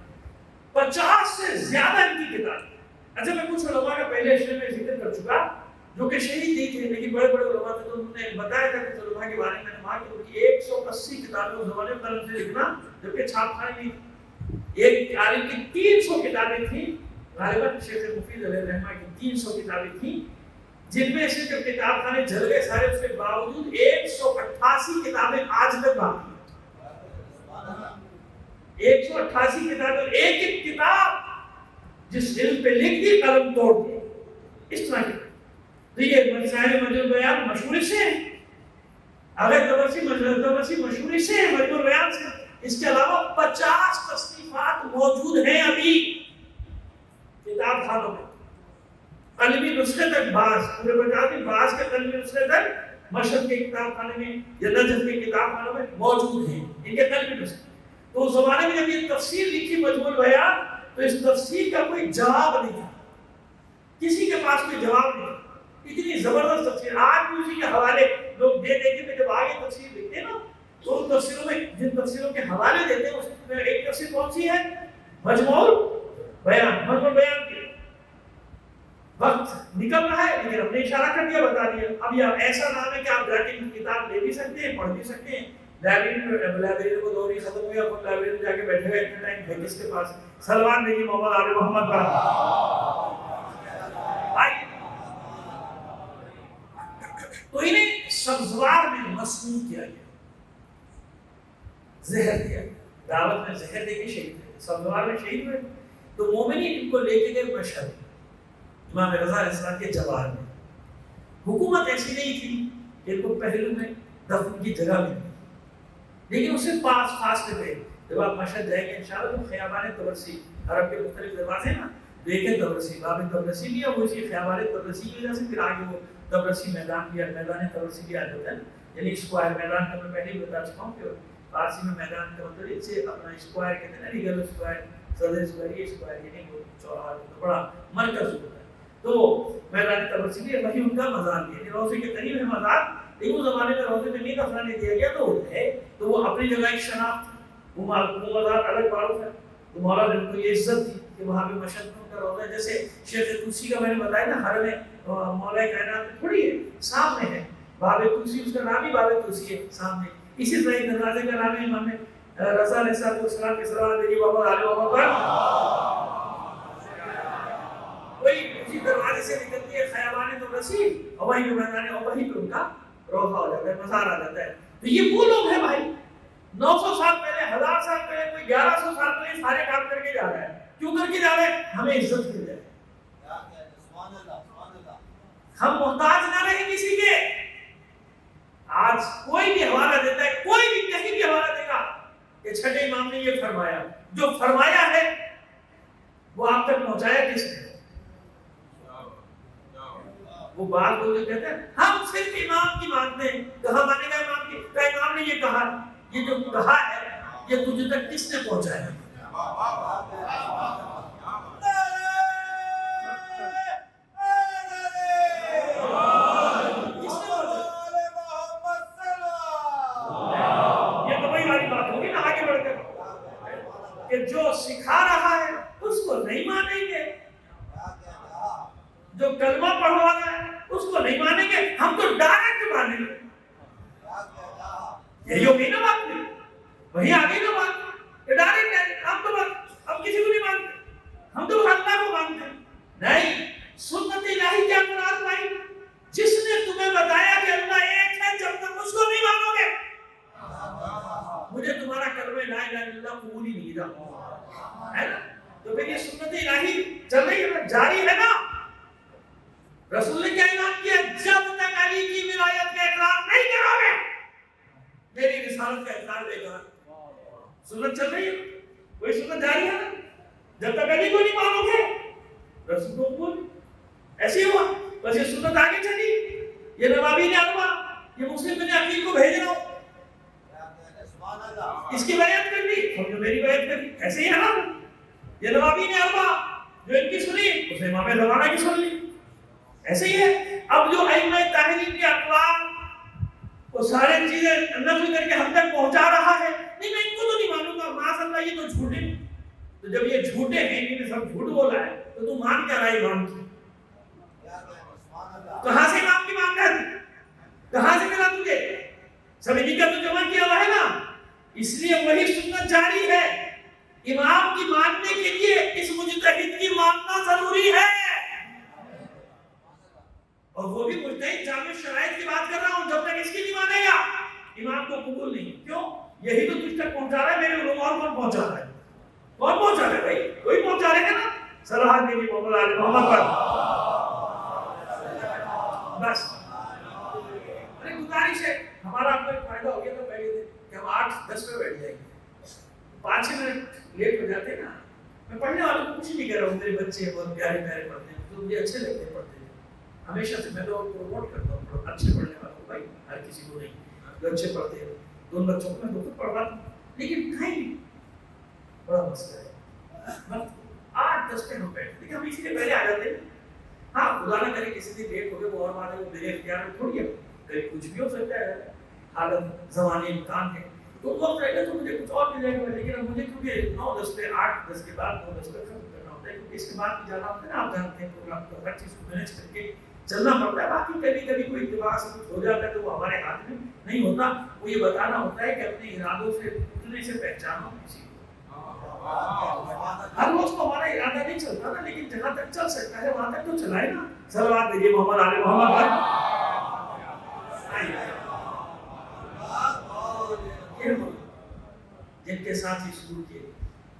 50 سے زیادہ ان کی کتاب۔ اچھا میں کچھ علماء کا پہلے اشرے میں ذکر کر چکا جو کہ شہید نہیں تھے، لیکن بڑے بڑے علماء تھے، تو انہوں نے بتایا تھا کہ علماء کے بارے میں کہا کہ ان کی 180 کتابیں اس زمانے میں قلم سے لکھنا، جبکہ چھاپ خانے نہیں تھی۔ ایک عالم کی 300 کتابیں تھیں، غالباً شیخ مفید علیہ الرحمہ کی 300 کتابیں تھیں، جن میں سے جب کتاب خانے جل گئے سارے، اس کے باوجود 188 کتابیں آج تک باقی ہیں۔ 188 کتابیں، ایک ایک کتاب جس علم پہ لکھ دی قلم توڑ دی، اس طرح کی۔ تو یہ مسائل مجموع البیان مشہور سے ہیں، اگر تبرسی مشہور سے ہیں مجموع البیان سے۔ اس کے علاوہ 50 تصنیفات موجود ہیں ابھی کتاب خانوں میں، قلمی نسخے تک، بعض پورے 50 میں، بعض کے قلمی نسخے تک مشہد کے کتاب خانے میں یا نجف کے کتاب خانوں میں موجود ہیں ان کے قلمی نسخے۔ تو اس زمانے میں جب یہ تفسیر لکھی مجموع البیان، تو اس تفسیر کا کوئی جواب نہیں تھا، کسی کے پاس کوئی جواب نہیں، اتنی زبردست تفسیر۔ آج بھی اسی کے حوالے لوگ دے دے کے جب آگے تفسیر لکھتے ہیں نا، تو ان تفسیروں میں جن تفسیروں کے حوالے دیتے ہیں، اس میں ایک تفسیر کون سی ہے؟ مجموع البیان۔ مجموع البیان کی وقت نکل رہا ہے، لیکن ہم نے اشارہ کر دیا، بتا دیا۔ اب یہ ایسا نام ہے کہ آپ جا کے کتاب لے بھی سکتے ہیں، پڑھ بھی سکتے ہیں۔ لائبریری کو دوری ختم ہوئی، اب لائبریری میں جا کے بیٹھے ہوئے، اتنا ٹائم ہے کس کے پاس؟ سلمان دیجیے محمد علی محمد کا۔ تو انہیں سبزوار میں مسموم کیا گیا، زہر دیا گیا، دعوت میں زہر دے کے شہید ہوئے، سبزوار میں شہید ہوئے۔ تو مومنین ان کو لے کے گئے مشہد، امام رضا علیہ السلام کے جوار میں۔ حکومت ایسی نہیں تھی کہ ان کو پہلو میں دفن کی جگہ ملی، لیکن اسے پاس پہ تھے۔ جب آپ مشہد جائیں گے انشاءاللہ تو خیابان تبرسی، عرب کے مختلف دروازے ہیں نا، دیکھیں تبرسی، باب تبرسی بھی ہے، وہ اسی خیابان تبرسی کی وجہ سے پھر آگے وہ تبرسی میدان بھی ہے، میدان تبرسی بھی آ جاتا ہے، یعنی اسکوائر میدان کا میں پہلے ہی بتا چکا ہوں کہ فارسی میں میدان کا مطلب اس سے اپنا اسکوائر کہتے ہیں نا، ریگل اسکوائر، صدر اسکوائر، یہ اسکوائر یعنی وہ چوراہا بڑا مرکز ہوتا ہے، تو میدان تبرسی بھی وہی ان کا مزار بھی ہے، روضے کے قریب ہے مزار، لیکن اس زمانے میں روضے میں نہیں دفنانے دیا گیا تو ہے، تو وہ اپنی جگہ ایک شناخت، وہ مزار الگ معروف ہے، تو مولا نے ان کو یہ عزت دی کہ وہاں پہ مشہد میں ان کا روضہ ہے، جیسے شیخ طوسی کا میں نے بتایا نا، حرم مولا کائنات میں تھوڑی ہے، سامنے ہے، باب طوسی اس کا نام ہی باب طوسی ہے سامنے، اسی طرح دروازے کا نام ہے امام رضا علیہ السلام کے صلوات دیجیے بابا علیہ وآلہ پر، وہی اسی دروازے سے نکلتی ہے خیابان تبرسی، اور وہیں پہ میدان ہے، اور وہیں پہ ان کا روضہ ہو جاتا ہے، مزار آ جاتا ہے، تو یہ وہ لوگ ہیں بھائی 900 سال پہلے، 1000 سال پہلے، کوئی 1100 سال پہلے سارے کام کر کے جا رہا ہے، کیوں کر کے جا رہے ہیں؟ ہمیں عزت مل جائے، ہم محتاج نہ رہیں کسی کے۔ آج کوئی بھی حوالہ دیتا ہے، کوئی بھی کہیں بھی حوالہ دے گا کہ چھٹے امام نے یہ فرمایا، جو فرمایا ہے وہ آپ تک پہنچایا کس نے؟ وہ بات جو کہتے ہیں ہم صرف امام کی مانتے ہیں، کہاں مانے گا امام کی؟ کہ امام نے یہ کہا، یہ جو کہا ہے یہ تجھے تک کس نے پہنچایا؟ یہ تو وہی والی بات ہوگی نا آگے بڑھ کر کہ جو سکھا رہا ہے اس کو نہیں مانیں گے، جو کلمہ پڑھوا رہا ہے اس کو نہیں مانیں گے، ہم تو ڈائریکٹ مانیں گے، یہی ہوگی نا بات میں، وہی آگے نا بات کہ ڈائریکٹ ہم تو اب کسی کو نہیں مانتے، ہم تو اللہ کو مانتے ہیں، نہیں، سنت الہی کیا مراد بھائی؟ جس نے تمہیں بتایا کہ اللہ ایک ہے، جب تک اس کو نہیں مانو گے مجھے تمہارا کلمہ لا الہ الا اللہ قبول ہی نہیں رہا ہے نا، تو پھر یہ سنت الہی چل رہی ہے، جاری ہے نا۔ رسول نے کیا اعلان کیا؟ جب تک علی کی ولایت کا اقرار نہیں کرو گے میری رسالت کا اقرار نہیں کرو۔ سنت چل رہی ہے، وہی سنت جاری ہے نا، جب تک علی کو نہیں مانو گے رسول کو قبول، ایسے ہی ہوا، بس یہ سنت آگے چلی، یہ نوابی نے اربا، یہ مسلم بن عقیل کو بھیج رہا ہوں، اس کی بیعت کر لی، ہم نے میری بیعت کر لی، ایسے ہی ہے نا، یہ نوابی نے اربا جو ان کی سنی اس نے امام زمانہ کی سن لی، ایسے ہی ہے۔ اب جو ائمہ طاہرین کے اقوال وہ سارے چیزیں نقل کر کے ہم تک پہنچا رہا ہے، نہیں میں ان کو تو نہیں مانوں گا، معاذ اللہ یہ تو جھوٹے، تو جب یہ جھوٹے ہیں، انہوں نے سب جھوٹ بولا ہے، تو تم مان کیا رہا ہے امام کی؟ کہاں سے امام کی مان رہا ہے؟ کہاں سے ملا تجھے؟ سب انہی کا تو جمع کیا ہوا ہے نا، اس لیے وہی سنت جاری ہے، امام کی ماننے کے لیے اس مجتہد کی ماننا ضروری ہے، اور وہ بھی مجتہد جامع شرائط کی بات کر رہا ہوں، جب تک اس کی نہیں مانے گا امام کو قبول نہیں، کیوں؟ یہی تو تجھ تک پہنچا رہا ہے، میرے علوم اور کون پہنچا رہا ہے؟ کون پہنچا رہا ہے بھائی؟ کوئی پہنچا رہے گا نا، صلوات نبی محمد علیہ محمد پر، بس گزارش ہے، ہمارا آپ کو ایک فائدہ ہو گیا تو پہلے دن کہ ہم 8-10 پہ بیٹھ جائیں گے، 5 منٹ لیٹ ہو جاتے ہیں نا، میں پڑھنے والوں کو کچھ نہیں کہہ رہا ہوں، میرے بچے بہت پیارے پیارے پڑھتے ہیں، تو مجھے اچھے لگتے ہیں پڑھتے ہیں، ہمیشہ سے میں تو پروموٹ کرتا ہوں اچھے پڑھنے والوں کو، بھائی ہر کسی کو نہیں، جو اچھے پڑھتے ہیں، 2 بچوں کو میں تو خود پڑھاتا ہوں، لیکن کہیں بڑا مسئلہ ہے، 8-10 پہ ہم بیٹھتے ہیں، ہم اسی لیے پہلے آ جاتے ہیں، ہاں خدا نہ کرے کسی دن لیٹ ہو گئے وہ اور بات ہے، وہ میرے اختیار میں تھوڑی ہے، کہیں کچھ بھی ہو سکتا ہے، حالت زمانے امکان ہے، تو وقت رہے گا تو مجھے کچھ اور مل جائے گا، لیکن اب مجھے کیونکہ 9-10 پہ 8-10 کے بعد 9-10 پہ ختم کرنا ہوتا ہے، کیونکہ اس کے بعد بھی جانا ہوتا ہے نا، آپ جانتے ہیں پروگرام کو ہر چیز کو مینیج کر کے چلنا پڑتا ہے، باقی کبھی کبھی کوئی اتفاق سے کچھ ہو جاتا ہے تو وہ ہمارے ہاتھ میں نہیں ہوتا، وہ یہ بتانا ہوتا ہے کہ اپنے ارادوں سے اتنے سے پہچانو کسی کو، ہر روز تو ہمارا ارادہ نہیں چلتا نا، لیکن جہاں تک چل سکتا ہے وہاں تک تو چلائے نا، صلوات دیجیے محمد علیہ محمد پر، جن کے ساتھ ہی شروع کیے،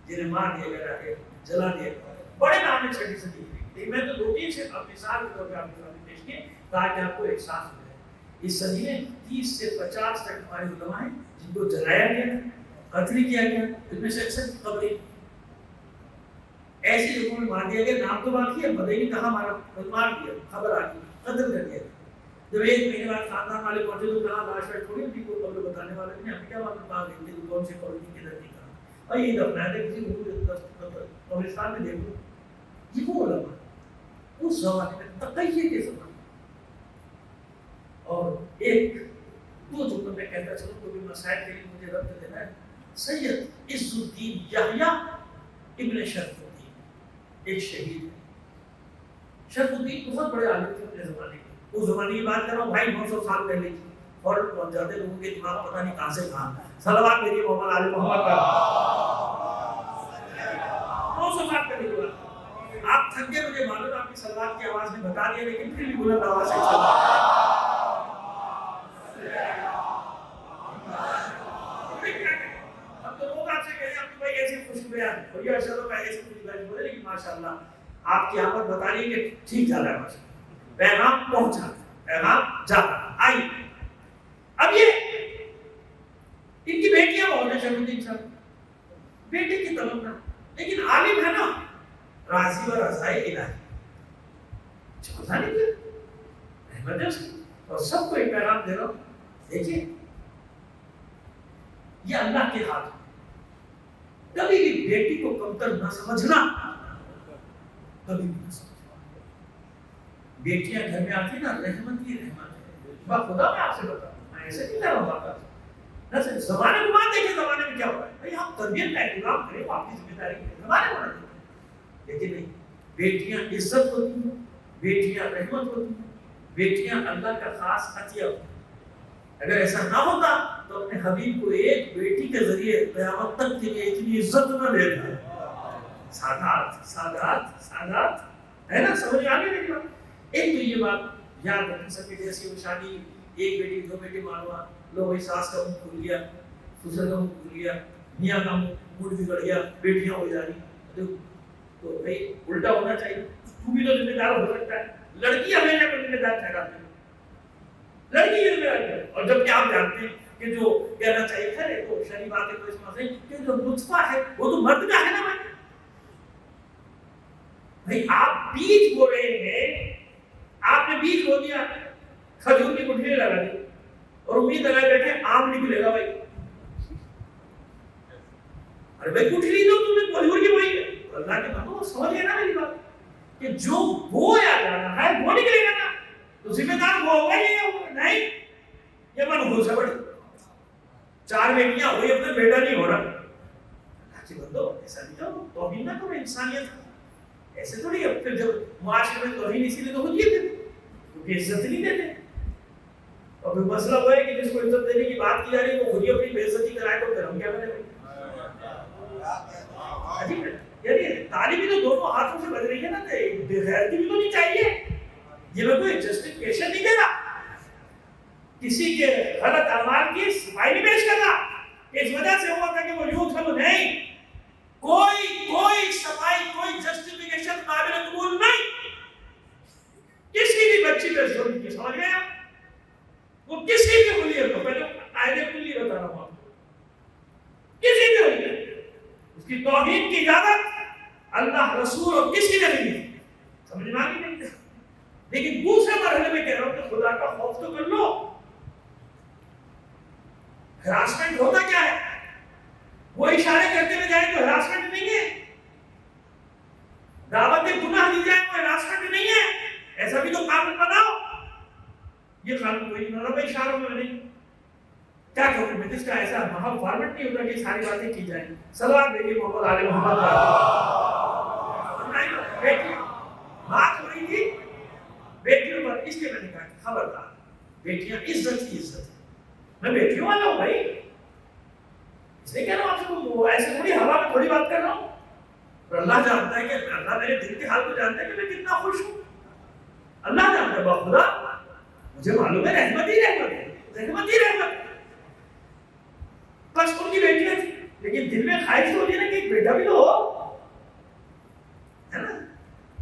جنہیں مار دیا گیا ہے، جلا دیا گیا، بڑے نام ہے 6 صدی کی، میں تو 2-3 سے مثال کے طور پہ آپ کے سامنے پیش کیے تاکہ آپ کو احساس ہو جائے۔ اس صدی میں 30 سے 50 تک ہمارے علماء ہیں جن کو جلایا گیا، قتل کیا گیا، جن میں سے اکثر کی قبریں ایسی جگہوں میں مار دیا گیا، نام تو باقی ہے، پتہ ہی نہیں کہاں مارا، مار دیا، خبر آ گئی، قتل کر دیا۔ جب ایک مہینے بعد خاندان والے پہنچے تو کہا لاش واش تھوڑی تھی، کوئی قبر بتانے والے نہیں، ہمیں کیا معلوم کہاں گئی تھی، کون سی قبر تھی، کدھر تھی، کہاں، اور یہ دفنا ہے کسی قبرستان میں دیکھو۔ یہ وہ علماء اس زمانے میں تقیہ کے زمانے، اور ایک دو جملوں میں کہتا چلوں کوئی مسائل کے لیے مجھے ربط دینا ہے۔ سید عز الدین یحییٰ ابن شرف الدین ایک شہید ہے۔ شرف الدین بہت بڑے عالم تھے اپنے زمانے کے، اس زمانے کی بات کر رہا ہوں بھائی 900 سال پہلے کی، فوراً پہنچ جاتے لوگوں کے دماغ پتہ نہیں کہاں سے کہاں۔ صلوات میری محمد علی محمد پر 900 سال پہلے کی بات۔ آپ تھک گئے مجھے معلوم، آپ کی صلوات کی آواز نے بتا دیا، لیکن پھر بھی بلند آواز سے چلا۔ اب تو لوگ آپ سے کہہ رہے ہیں اب تو بھائی ایسی خوش بیان ہے، بھیا چلو پہلے سے کچھ بیان بولے، لیکن ماشاءاللہ آپ کی آمد بتا رہی ہے کہ ٹھیک جا رہا ہے، ماشاءاللہ پیغام پہنچا، پیغام جا رہا۔ آئی اب یہ ان کی بیٹیاں بہت ہیں، شرف الدین صاحب بیٹے کی تمنا، لیکن عالم ہے نا، راضی و رضائے الہی چھوڑا نہیں کیا، رحمت ہے اس کی، اور سب کو ایک پیغام دے رہا ہوں، دیکھیے یہ اللہ کے ہاتھ میں، کبھی بھی بیٹی کو کمتر نہ سمجھنا، کبھی بھی نہ سمجھنا۔ بیٹیاں گھر میں آتی نا، رحمت ہی رحمت ہے، خدا میں آپ سے بتاؤں، میں ایسے نہیں کہہ رہا ہوں آپ کا، زمانے کو بات دیکھیں زمانے میں کیا ہو رہا ہے، بھائی ہم تربیت کا اہتمام کریں، وہ آپ کی ذمہ داری ہے، زمانے کو نہ دیکھیں، لیکن نہیں، بیٹیاں عزت ہوتی ہیں، بیٹیاں رحمت ہوتی ہیں، بیٹیاں اللہ کا خاص عطیہ ہوتی ہیں۔ اگر ایسا نہ ہوتا تو اپنے حبیب کو ایک بیٹی کے ذریعے قیامت تک کے لیے اتنی عزت نہ دیتا۔ سادات سادات سادات ہے نا، سمجھ آنے لگی بات۔ ایک تو یہ بات یاد رکھ سکے، جیسی وہ شادی ایک بیٹی دو بیٹی معلوم، لو بھائی ساس کا منہ کھل گیا، سسر کا منہ کھل گیا، میاں کا موڈ بگڑ گیا، بیٹیاں ہو جا رہی، تو بھائی الٹا ہونا چاہیے، تو بھی تو ذمہ دار ہو سکتا ہے۔ لڑکی ہمیشہ کو ذمہ دار ٹھہراتے ہیں، لڑکی ذمہ دار ہے، اور جبکہ آپ جانتے ہیں کہ جو کہنا چاہیے خیر تو شرعی بات ہے، تو اس میں کہ جو نطفہ ہے وہ تو مرد کا ہے نا بھائی، آپ بیج بو رہے ہیں، آپ نے بیج بو دیا، کھجور کی گٹھلی لگا دی اور امید لگائے بیٹھے آم نکلے گا، بھائی ارے بھائی گٹھلی تو تم نے کھجور کی بوئی ہے، اللہ کے بندو سمجھ گئے نا میری بات، کہ جو بویا جانا ہے وہ نکلے گا نا، تو ذمہ دار وہ ہوگا یہ نہیں، یہ من ہو سبڑ 4 بیٹیاں ہوئی اپنا بیٹا نہیں ہو رہا، اللہ کے بندو ایسا نہیں کرو، توہین نہ کرو انسانیت، ایسے تھوڑی ہے، پھر جب معاشرے میں توہین اسی لیے تو ہوتی ہے کیونکہ عزت نہیں دیتے، اور پھر مسئلہ وہ ہے کہ جس کو عزت دینے کی بات کی جا رہی ہے وہ خود ہی اپنی بے عزتی کرائے تو پھر ہم کیا کریں؟ عجیب ہے، یعنی تعلیم بھی تو دونوں ہاتھوں سے بج رہی ہے نا، بے غیرتی بھی تو نہیں چاہیے، یہ میں کوئی جسٹیفیکیشن نہیں دے رہا، کسی کے غلط اعمال کی صفائی نہیں پیش کر رہا کہ اس وجہ سے ہوا تھا کہ وہ یوں تھا، وہ نہیں، کوئی صفائی، کوئی جسٹیفیکیشن قابل قبول نہیں، کسی بھی بچی پہ ظلم کی، سمجھ گئے آپ، وہ کسی بھی حلیت کو، پہلے قاعدے کلی بتا رہا ہوں آپ کو، کسی بھی حلیت اس کی توہین کی اجازت اللہ رسول اور کسی نے نہیں دی، سمجھ میں آگے نہیں، لیکن دوسرے مرحلے میں کہہ رہا ہوں کہ خدا کا خوف تو کر لو۔ ہراسمنٹ ہوتا کیا ہے؟ وہ اشارے کرتے ہوئے جائیں تو ہراسمنٹ نہیں ہے، دعوت گناہ دی جائے وہ ہراسمنٹ نہیں ہے، ایسا بھی تو قانون بناؤ، یہ قانون کوئی نہیں بنا بھائی، اشاروں میں نہیں، کیا کروں میں، جس کا ایسا محل فارمیٹ نہیں ہوتا کہ ساری باتیں کی جائیں۔ صلوات بھیجیے محمد علی محمد بیٹی بات ہو رہی تھی بیٹیوں پر، اس لیے میں نے کہا کہ خبردار، بیٹیاں عزت کی عزت ہے، میں بیٹیوں والا ہوں بھائی، اس لیے کہہ رہا ہوں آپ سے، ایسے تھوڑی ہوا میں تھوڑی بات کر رہا ہوں، اور اللہ جانتا ہے کہ اللہ میرے دل کے حال کو جانتا ہے کہ میں کتنا خوش ہوں، اللہ جانتا ہے، بخدا مجھے معلوم ہے رحمت ہی رحمت ہے، رحمت ہی رحمت ہے، بس ان کی بیٹیاں تھی، لیکن دل میں خواہش ہوتی ہے نا کہ ایک بیٹا بھی تو ہو، ہے نا،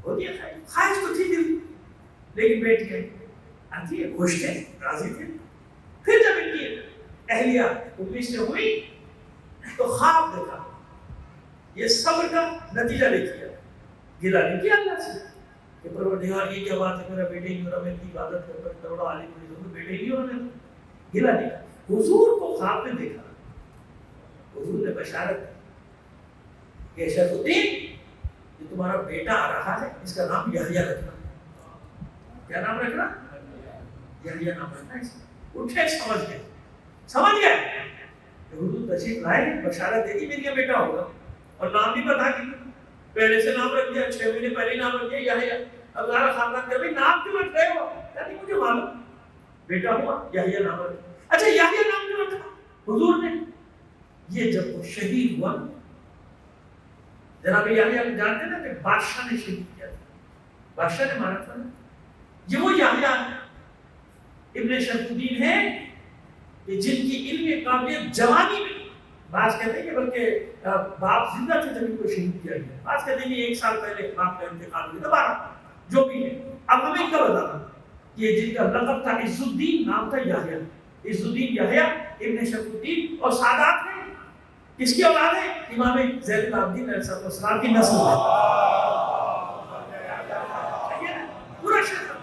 ہوتی ہے خواہش تو تھی دل، لیکن بیٹیاں آتی ہے، خوش تھے، راضی تھے۔ پھر جب ان کی اہلیہ 19 سے ہوئی تو خواب دیکھا، یہ صبر کا نتیجہ دیکھیے، گلا نہیں کیا اللہ سے کہ پروردگار یہ کیا بات ہے میرا بیٹے ہی ہو رہا، میں اتنی عبادت کرتا ہوں، کروڑا عالم ہوں، بیٹے ہی ہو رہا، گلا نہیں کیا. حضور کو خواب میں دیکھا، حضور نے بشارت دی کہ شیخ الدین یہ تمہارا بیٹا آ رہا ہے، اس کا نام یحییٰ رکھنا. کیا نام رکھنا؟ یحییٰ نام رکھنا. اٹھے سمجھ گئے کہ حضور تشریف لائے، بشارت دے دی میرا بیٹا ہوگا، اور نام بھی بتا دی، پہلے سے نام رکھ دیا، 6 مہینے پہلے نام رکھ دیا یحییٰ. اب سارا خاندان کہ نام کیوں رکھ رہے ہو؟ کہتے مجھے معلوم بیٹا ہوا یحییٰ نام رکھ. اچھا یحییٰ نام کیوں رکھا حضور نے؟ یہ جب وہ شہید ہوا، جناب یحییٰ جانتے نا کہ بادشاہ نے شہید کیا تھا، بادشاہ نے مارا تھا نا. یہ وہ یحییٰ ابن شرف الدین ہے کہ جن کی علم قابلیت جوانی میں، بعض کہتے ہیں کہ بلکہ باپ زندہ تھے جب ان کو شہید کیا گیا، بعض کہتے ہیں 1 سال پہلے باپ کا انتقال ہوا. دوبارہ جو بھی ہے، اب ہمیں کیا بتانا کہ جن کا لقب تھا عز الدین، نام تھا یحییٰ، عز الدین یحییٰ ابن شرف الدین، اور سادات ہیں کس کی اولاد ہے؟ امام زین العابدین علیہ السلام کی نسل ہے. پورا شجرہ،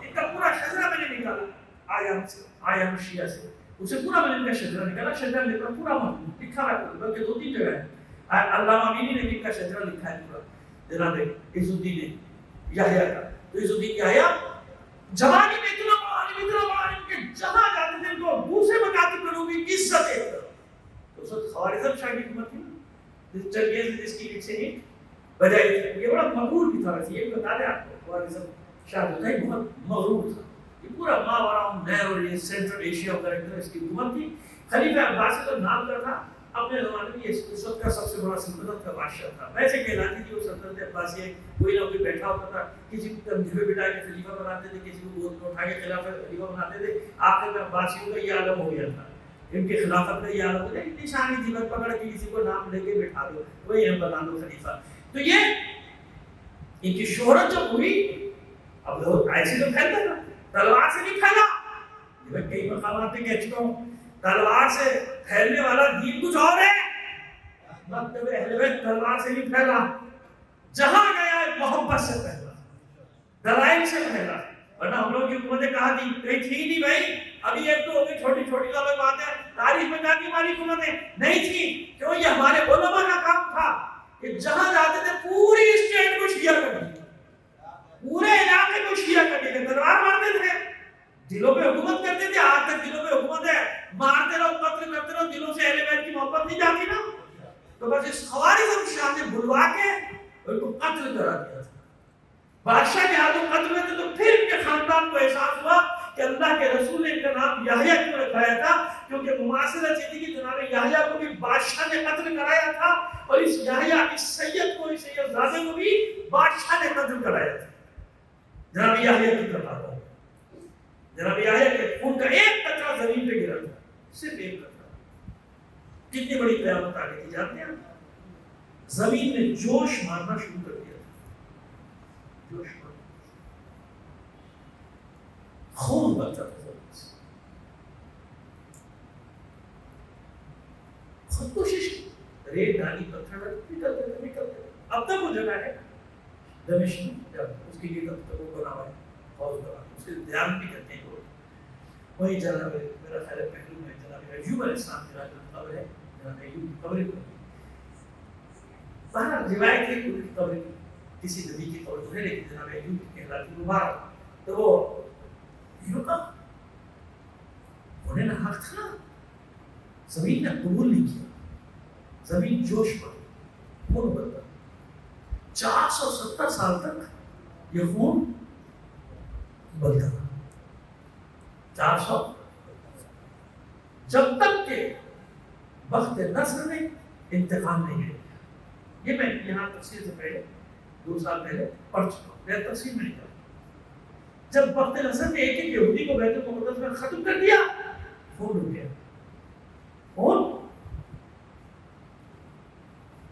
ان کا پورا شجرہ میں نے نکالا آیام شیعہ سے، اسے پورا میں نے ان کا شجرہ نکالا. شجرہ لکھا پورا لکھا ہے، بلکہ 2-3 جگہ ہے. علامہ امینی نے بھی ان کا شجرہ لکھا ہے پورا، جناب عز الدین یحییٰ کا. تو عز الدین یحییٰ جوانی میں اتنا عالم کہ جہاں جاتے تھے ان کو دوسرے مکاتب میں لوگوں کی عزت ہے. تو اس خوارزم شاہ کی حکومت تھی، چنگیز جس کی ایک سے ایک بجائی تھی. یہ بڑا مغرور بھی تھا. ویسے یہ بتا دیں آپ کو، خوارزم شاہ جو تھا یہ بہت مغرور تھا. یہ پورا ماوراء نہر اور یہ سینٹرل ایشیا وغیرہ اس کی حکومت تھی. خلیفہ عباسی کا نام کا تھا، اپنے زمانے میں یہ اس وقت کا سب سے بڑا سلطنت کا بادشاہ تھا. ویسے کہلاتی تھی وہ سلطنت عباسیہ. کوئی نہ کوئی بیٹھا ہوتا تھا، کسی کو کندھے پہ بٹھا کے خلیفہ بناتے تھے، کسی کو گود میں اٹھا کے خلیفہ بناتے تھے. آخر میں عباسیوں کا یہ عالم ہو گیا تھا، ان کی خلافت کا یہ عالم ہو گیا. نشانی تھی بس پکڑ کے کسی کو نام لے کے بٹھا دو، وہی ہم بنا دو خلیفہ. تو یہ ان کی شہرت جب ہوئی، اب لوگ ایسے تو پھیلتا تھا، تلوار سے نہیں پھیلا. میں کئی مقامات پہ کہہ چکا ہوں، تلوار سے پھیلنے والا دین کچھ اور ہے. مکتب اہل بیت تلوار سے نہیں پھیلا، جہاں گیا محبت سے پھیلا، دلائل سے پھیلا. ورنہ ہم لوگ کی حکومتیں کہاں تھی؟ کہیں تھی نہیں بھائی. ابھی ایک تو ہوگی چھوٹی چھوٹی الگ بات ہے، تاریخ میں جاتی ہماری حکومتیں نہیں تھی. کیوں؟ یہ ہمارے علماء کا کام تھا کہ جہاں جاتے تھے پوری اسٹیٹ کو شیعہ کر دیا، پورے علاقے کو شیعہ کر دیا. تلوار مارتے تھے، دلوں پہ حکومت کرتے تھے. آج تک دلوں پہ حکومت ہے، مارتے رہو، قتل کرتے رہو، دلوں سے اہل بیت کی محبت نہیں جاتی نا. تو بس اس خوارزم شاہ نے بلوا کے ان کو قتل کرا دیا تھا. بادشاہ کے ہاتھوں قتل ہوئے تھے. تو پھر ان کے خاندان کو احساس ہوا کہ اللہ کے رسول نے ان کا نام یحییٰ کیوں رکھایا تھا، کیونکہ معاصرہ چیزی کی جناب یحییٰ کو بھی بادشاہ نے قتل کرایا تھا، اور اس یحییٰ اس سید کو، اس سید زادے کو بھی بادشاہ نے قتل کرایا تھا. جناب یحییٰ کی طرف آتا ہوں، جناب یحییٰ کے خون کا ایک قطرہ زمین پہ گرا تھا، صرف ایک قطرہ. کتنی بڑی قیامت آ گئی تھی جانتے ہیں؟ زمین نے جوش مارنا شروع کر دیا تھا، جوش مارنا، خون بہتا تھا زمین سے. خود کوشش کی، ریت ڈالی، پتھر نکلتے. اب تک وہ جگہ ہے دمشق میں، جب اس کے لیے تب تک وہ بنا ہوا ہے، حوض بنا، اس کے دھیان بھی کرتے ہیں لوگ. وہی جناب میرا خیال ہے پہلو میں جناب ایوب علیہ السلام کی قبر ہے، جناب ایوب کی قبر کو باہر روایت ہے کہ قبر کسی نبی کی قبر تو ہے، لیکن جناب ایوب کی کہلاتی مبارک. تو وہ ایوب کا انہیں نہ حق تھا، زمین نے قبول نہیں کیا، زمین جوش پڑ گئی، خون بہتا. 470 سال تک یہ خون بہتا رہا. 400 جب تک کہ وقت نصر نے انتقام نہیں لیا. یہ میں یہاں تفسیر سے پہلے 2 سال پہلے پڑھ چکا ہوں، میں تفسیر میں نہیں کرتا. جب وقت نصر نے ایک ایک یہودی کو بیت المقدس میں ختم کر دیا، خون رک گیا. خون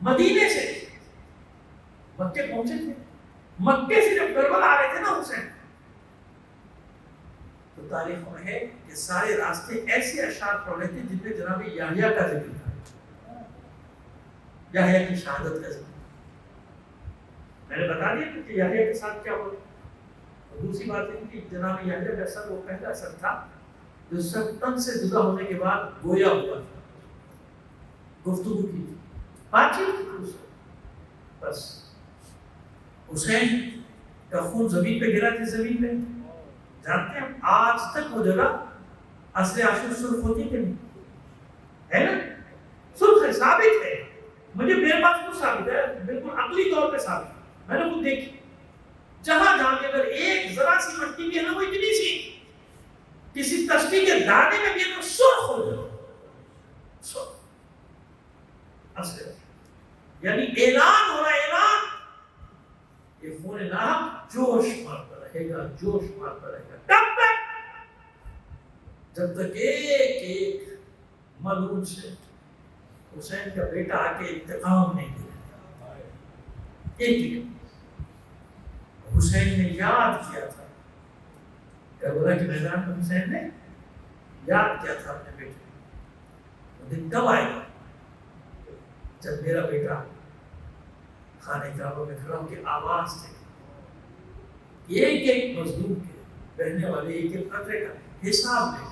مدینے سے مکے پہنچے تھے، مکے سے جب کربلا آ رہے تھے نا حسین، تو تاریخ میں ہے کہ سارے راستے ایسے اشعار پڑھ رہے تھے جن میں جناب یحییٰ کا ذکر تھا، یحییٰ کی شہادت کا ذکر. میں نے بتا دیا کہ یحییٰ کے ساتھ کیا ہوا. اور دوسری بات یہ کہ جناب یحییٰ کا سر وہ پہلا سر تھا جو سب تن سے جدا ہونے کے بعد گویا ہوا تھا, گفتگو کی, بات چیت. بس حسین کا خون زمین پہ گرا تھا, زمین پہ جانتے ہیں آج تک وہ جگہ اصل عاشق سرخ ہوتی کہ نہیں ہے نا, سرخ ہے, ثابت ہے. مجھے میرے پاس کچھ ثابت ہے, بالکل عقلی طور پہ ثابت ہے, میں نے خود دیکھی. جہاں جہاں کے اگر ایک ذرا سی مٹی بھی ہے نا, وہ اتنی سی کسی تسبیح کے دانے میں بھی ہے تو سرخ ہو جائے, سرخ. یعنی اعلان ہو رہا ہے, اعلان. یہ خون ناحق جوش مارتا رہے گا, جوش مارتا رہے گا. کب تک؟ جب تک ایک ایک ملعون سے حسین کا بیٹا آ کے انتقام نہیں دے. ایک حسین نے یاد کیا تھا, کربلا کے میدان میں حسین نے یاد کیا تھا اپنے بیٹے. وہ دن کب آئے گا جب میرا بیٹا خانہ کعبہ میں کھڑا ہو کے آواز دے, ایک ایک مظلوم کے بہنے والے ایک ایک قطرے کا حساب لے.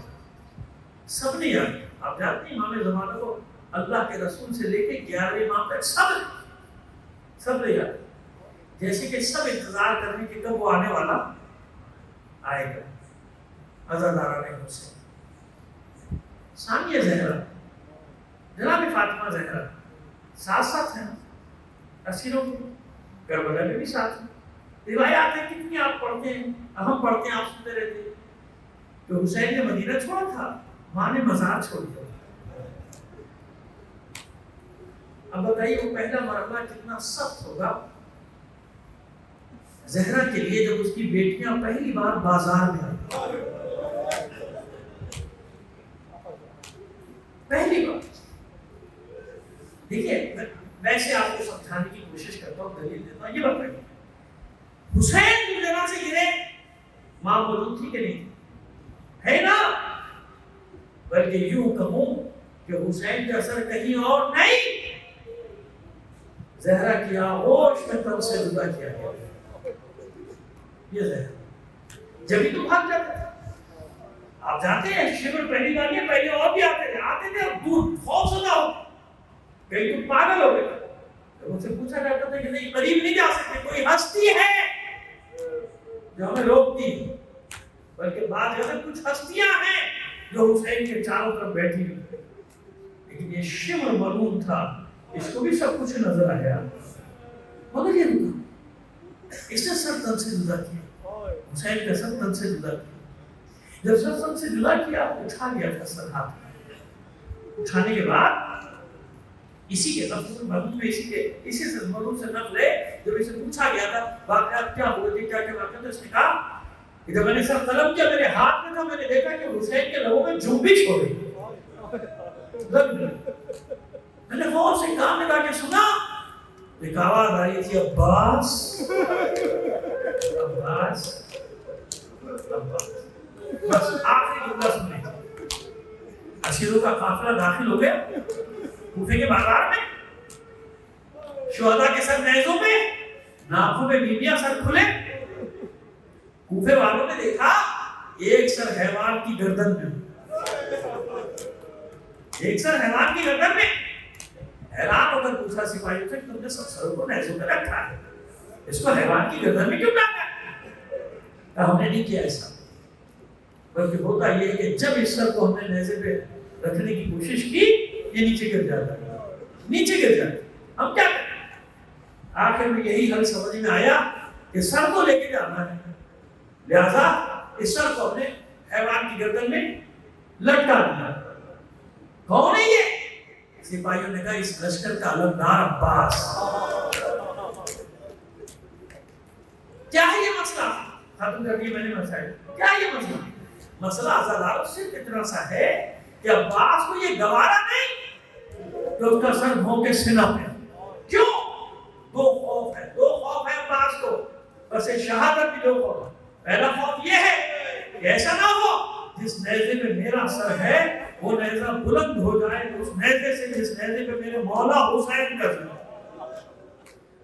سب نے یاد. آپ جانتے ہیں امام زمانہ کو اللہ کے رسول سے لے کے 11ویں امام تک سب نے یاد. جیسے کہ سب انتظار کر رہے ہیں کہ کب وہ آنے والا آئے گا. عزاداران حسین, ثانیہ زہرا, جناب فاطمہ زہرا ساتھ ساتھ ہیں, اسیروں کی کربلا میں بھی ساتھ ہیں. روایات ہیں کتنی آپ پڑھتے ہیں, ہم پڑھتے ہیں, آپ سنتے رہتے ہیں کہ حسین نے مدینہ چھوڑا تھا, ماں نے مزار چھوڑ دیا. اب بتائیے وہ پہلا مرحلہ کتنا سخت ہوگا زہرا کے لیے جب اس کی بیٹیاں پہلی بار بازار میں آئی. پہلی بار دیکھیے, ویسے آپ کو سمجھانے کی کوشش کرتا ہوں, دلیل دیتا ہوں. یہ بتائیے حسین کی جگہ سے گرے, ماں موجود تھی کہ نہیں تھی؟ ہے نا. بلکہ یوں کہوں کہ حسین کا سر کہیں اور نہیں, زہرا کی آغوش میں تب سے جدا کیا گیا. یہ زہرا جبھی تو بھاگ جاتا تھا. آپ جانتے ہیں شمر پہلی بار یہ پہلے اور بھی آتے تھے اب دور خوف زدہ ہو کہیں تم پاگل ہو گئے. ان سے پوچھا جاتا تھا کہ نہیں قریب نہیں جا سکتے, کوئی ہستی ہے جو ہمیں روکتی ہے. بلکہ بعض جگہ کچھ ہستیاں ہیں جو حسین کے چاروں طرف بیٹھی ہوئی, لیکن یہ شمر ملعون تھا, اس کو بھی سب کچھ نظر آیا مگر یہ رکا. اس نے سر تن سے جدا کیا, حسین کا سر تن سے جدا کیا. جب سر تن سے جدا کیا اٹھا لیا تھا سر ہاتھ میں. اٹھانے کے بعد اسی کے لفظ ملعون میں اسی سے ملعون سے نقل ہے. جب اسے پوچھا گیا تھا واقعات کیا ہوئے تھے, کیا کیا واقعات, اس نے کہا کہ جب میں نے سر قلم کیا میرے ہاتھ میں تھا, میں نے دیکھا کہ حسین کے لبوں میں جنبش ہو رہی. میں نے غور سے کان لگا کے سنا, ایک آواز آ رہی تھی, عباس عباس عباس. بس آخری جملہ سننے. اسیروں کا قافلہ داخل ہو گیا کوفے کے بازار میں. شہداء کے سر نیزوں پہ, ناکوں میں بیویاں سر کھلے. کوفے والوں نے دیکھا ایک سر حیوان کی گردن میں, ایک سر حیوان کی گردن میں. حیران ہو کر پوچھا سپاہیوں سے کہ تم نے سب سروں کو نیزوں پہ رکھا ہے, اس کو حیوان کی گردن میں کیوں رکھا ہے؟ ہم نے نہیں کیا ایسا, بلکہ ہوتا یہ ہے کہ جب اس سر کو ہم نے نیزے پہ رکھنے کی کوشش کی یہ نیچے گر جاتا ہے, نیچے گر جاتا ہے. ہم کیا کریں؟ آخر میں یہی حل سمجھ میں آیا کہ سر کو لے کے جانا ہے, لہذا اس سر کو ہم نے حیوان کی گردن میں لٹکا دیا. کون ہے یہ؟ سپاہیوں نے کہا اس لشکر کا علمدار عباس. کیا ہے یہ مسئلہ؟ ختم کر دیا میں نے مسائل. کیا یہ مسئلہ؟ مسئلہ عزاداروں صرف اتنا سا ہے کہ عباس کو یہ گوارا نہیں کہ اس کا سر بھونکے سینہ پہ. کیوں؟ دو خوف ہے عباس کو. بس شہادت بھی دو خوف. پہلا خوف یہ ہے کہ ایسا نہ ہو جس نیزے پہ میرا سر ہے وہ نیزہ بلند ہو جائے تو اس نیزے سے جس نیزے پہ میرے مولا حسین کا سر.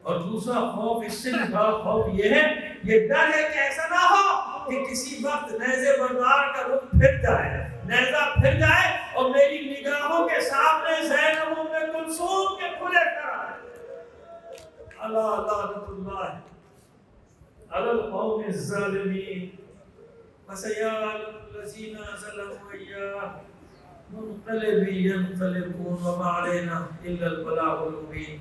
اور دوسرا خوف اس سے بھی بڑا خوف یہ ہے، یہ ڈر ہے کہ ایسا نہ ہو کہ کسی وقت نیزے بردار کا رخ پھر جائے، نیزہ پھر جائے اور میری نگاہوں کے سامنے زینب ام کلثوم کے کھلے کر آئے۔ اللہ لعنت اللہ علی القوم الظالمین فسيعلم الذين ظلموا أيها منقلب ينقلبون وما علينا إلا البلاغ المبين.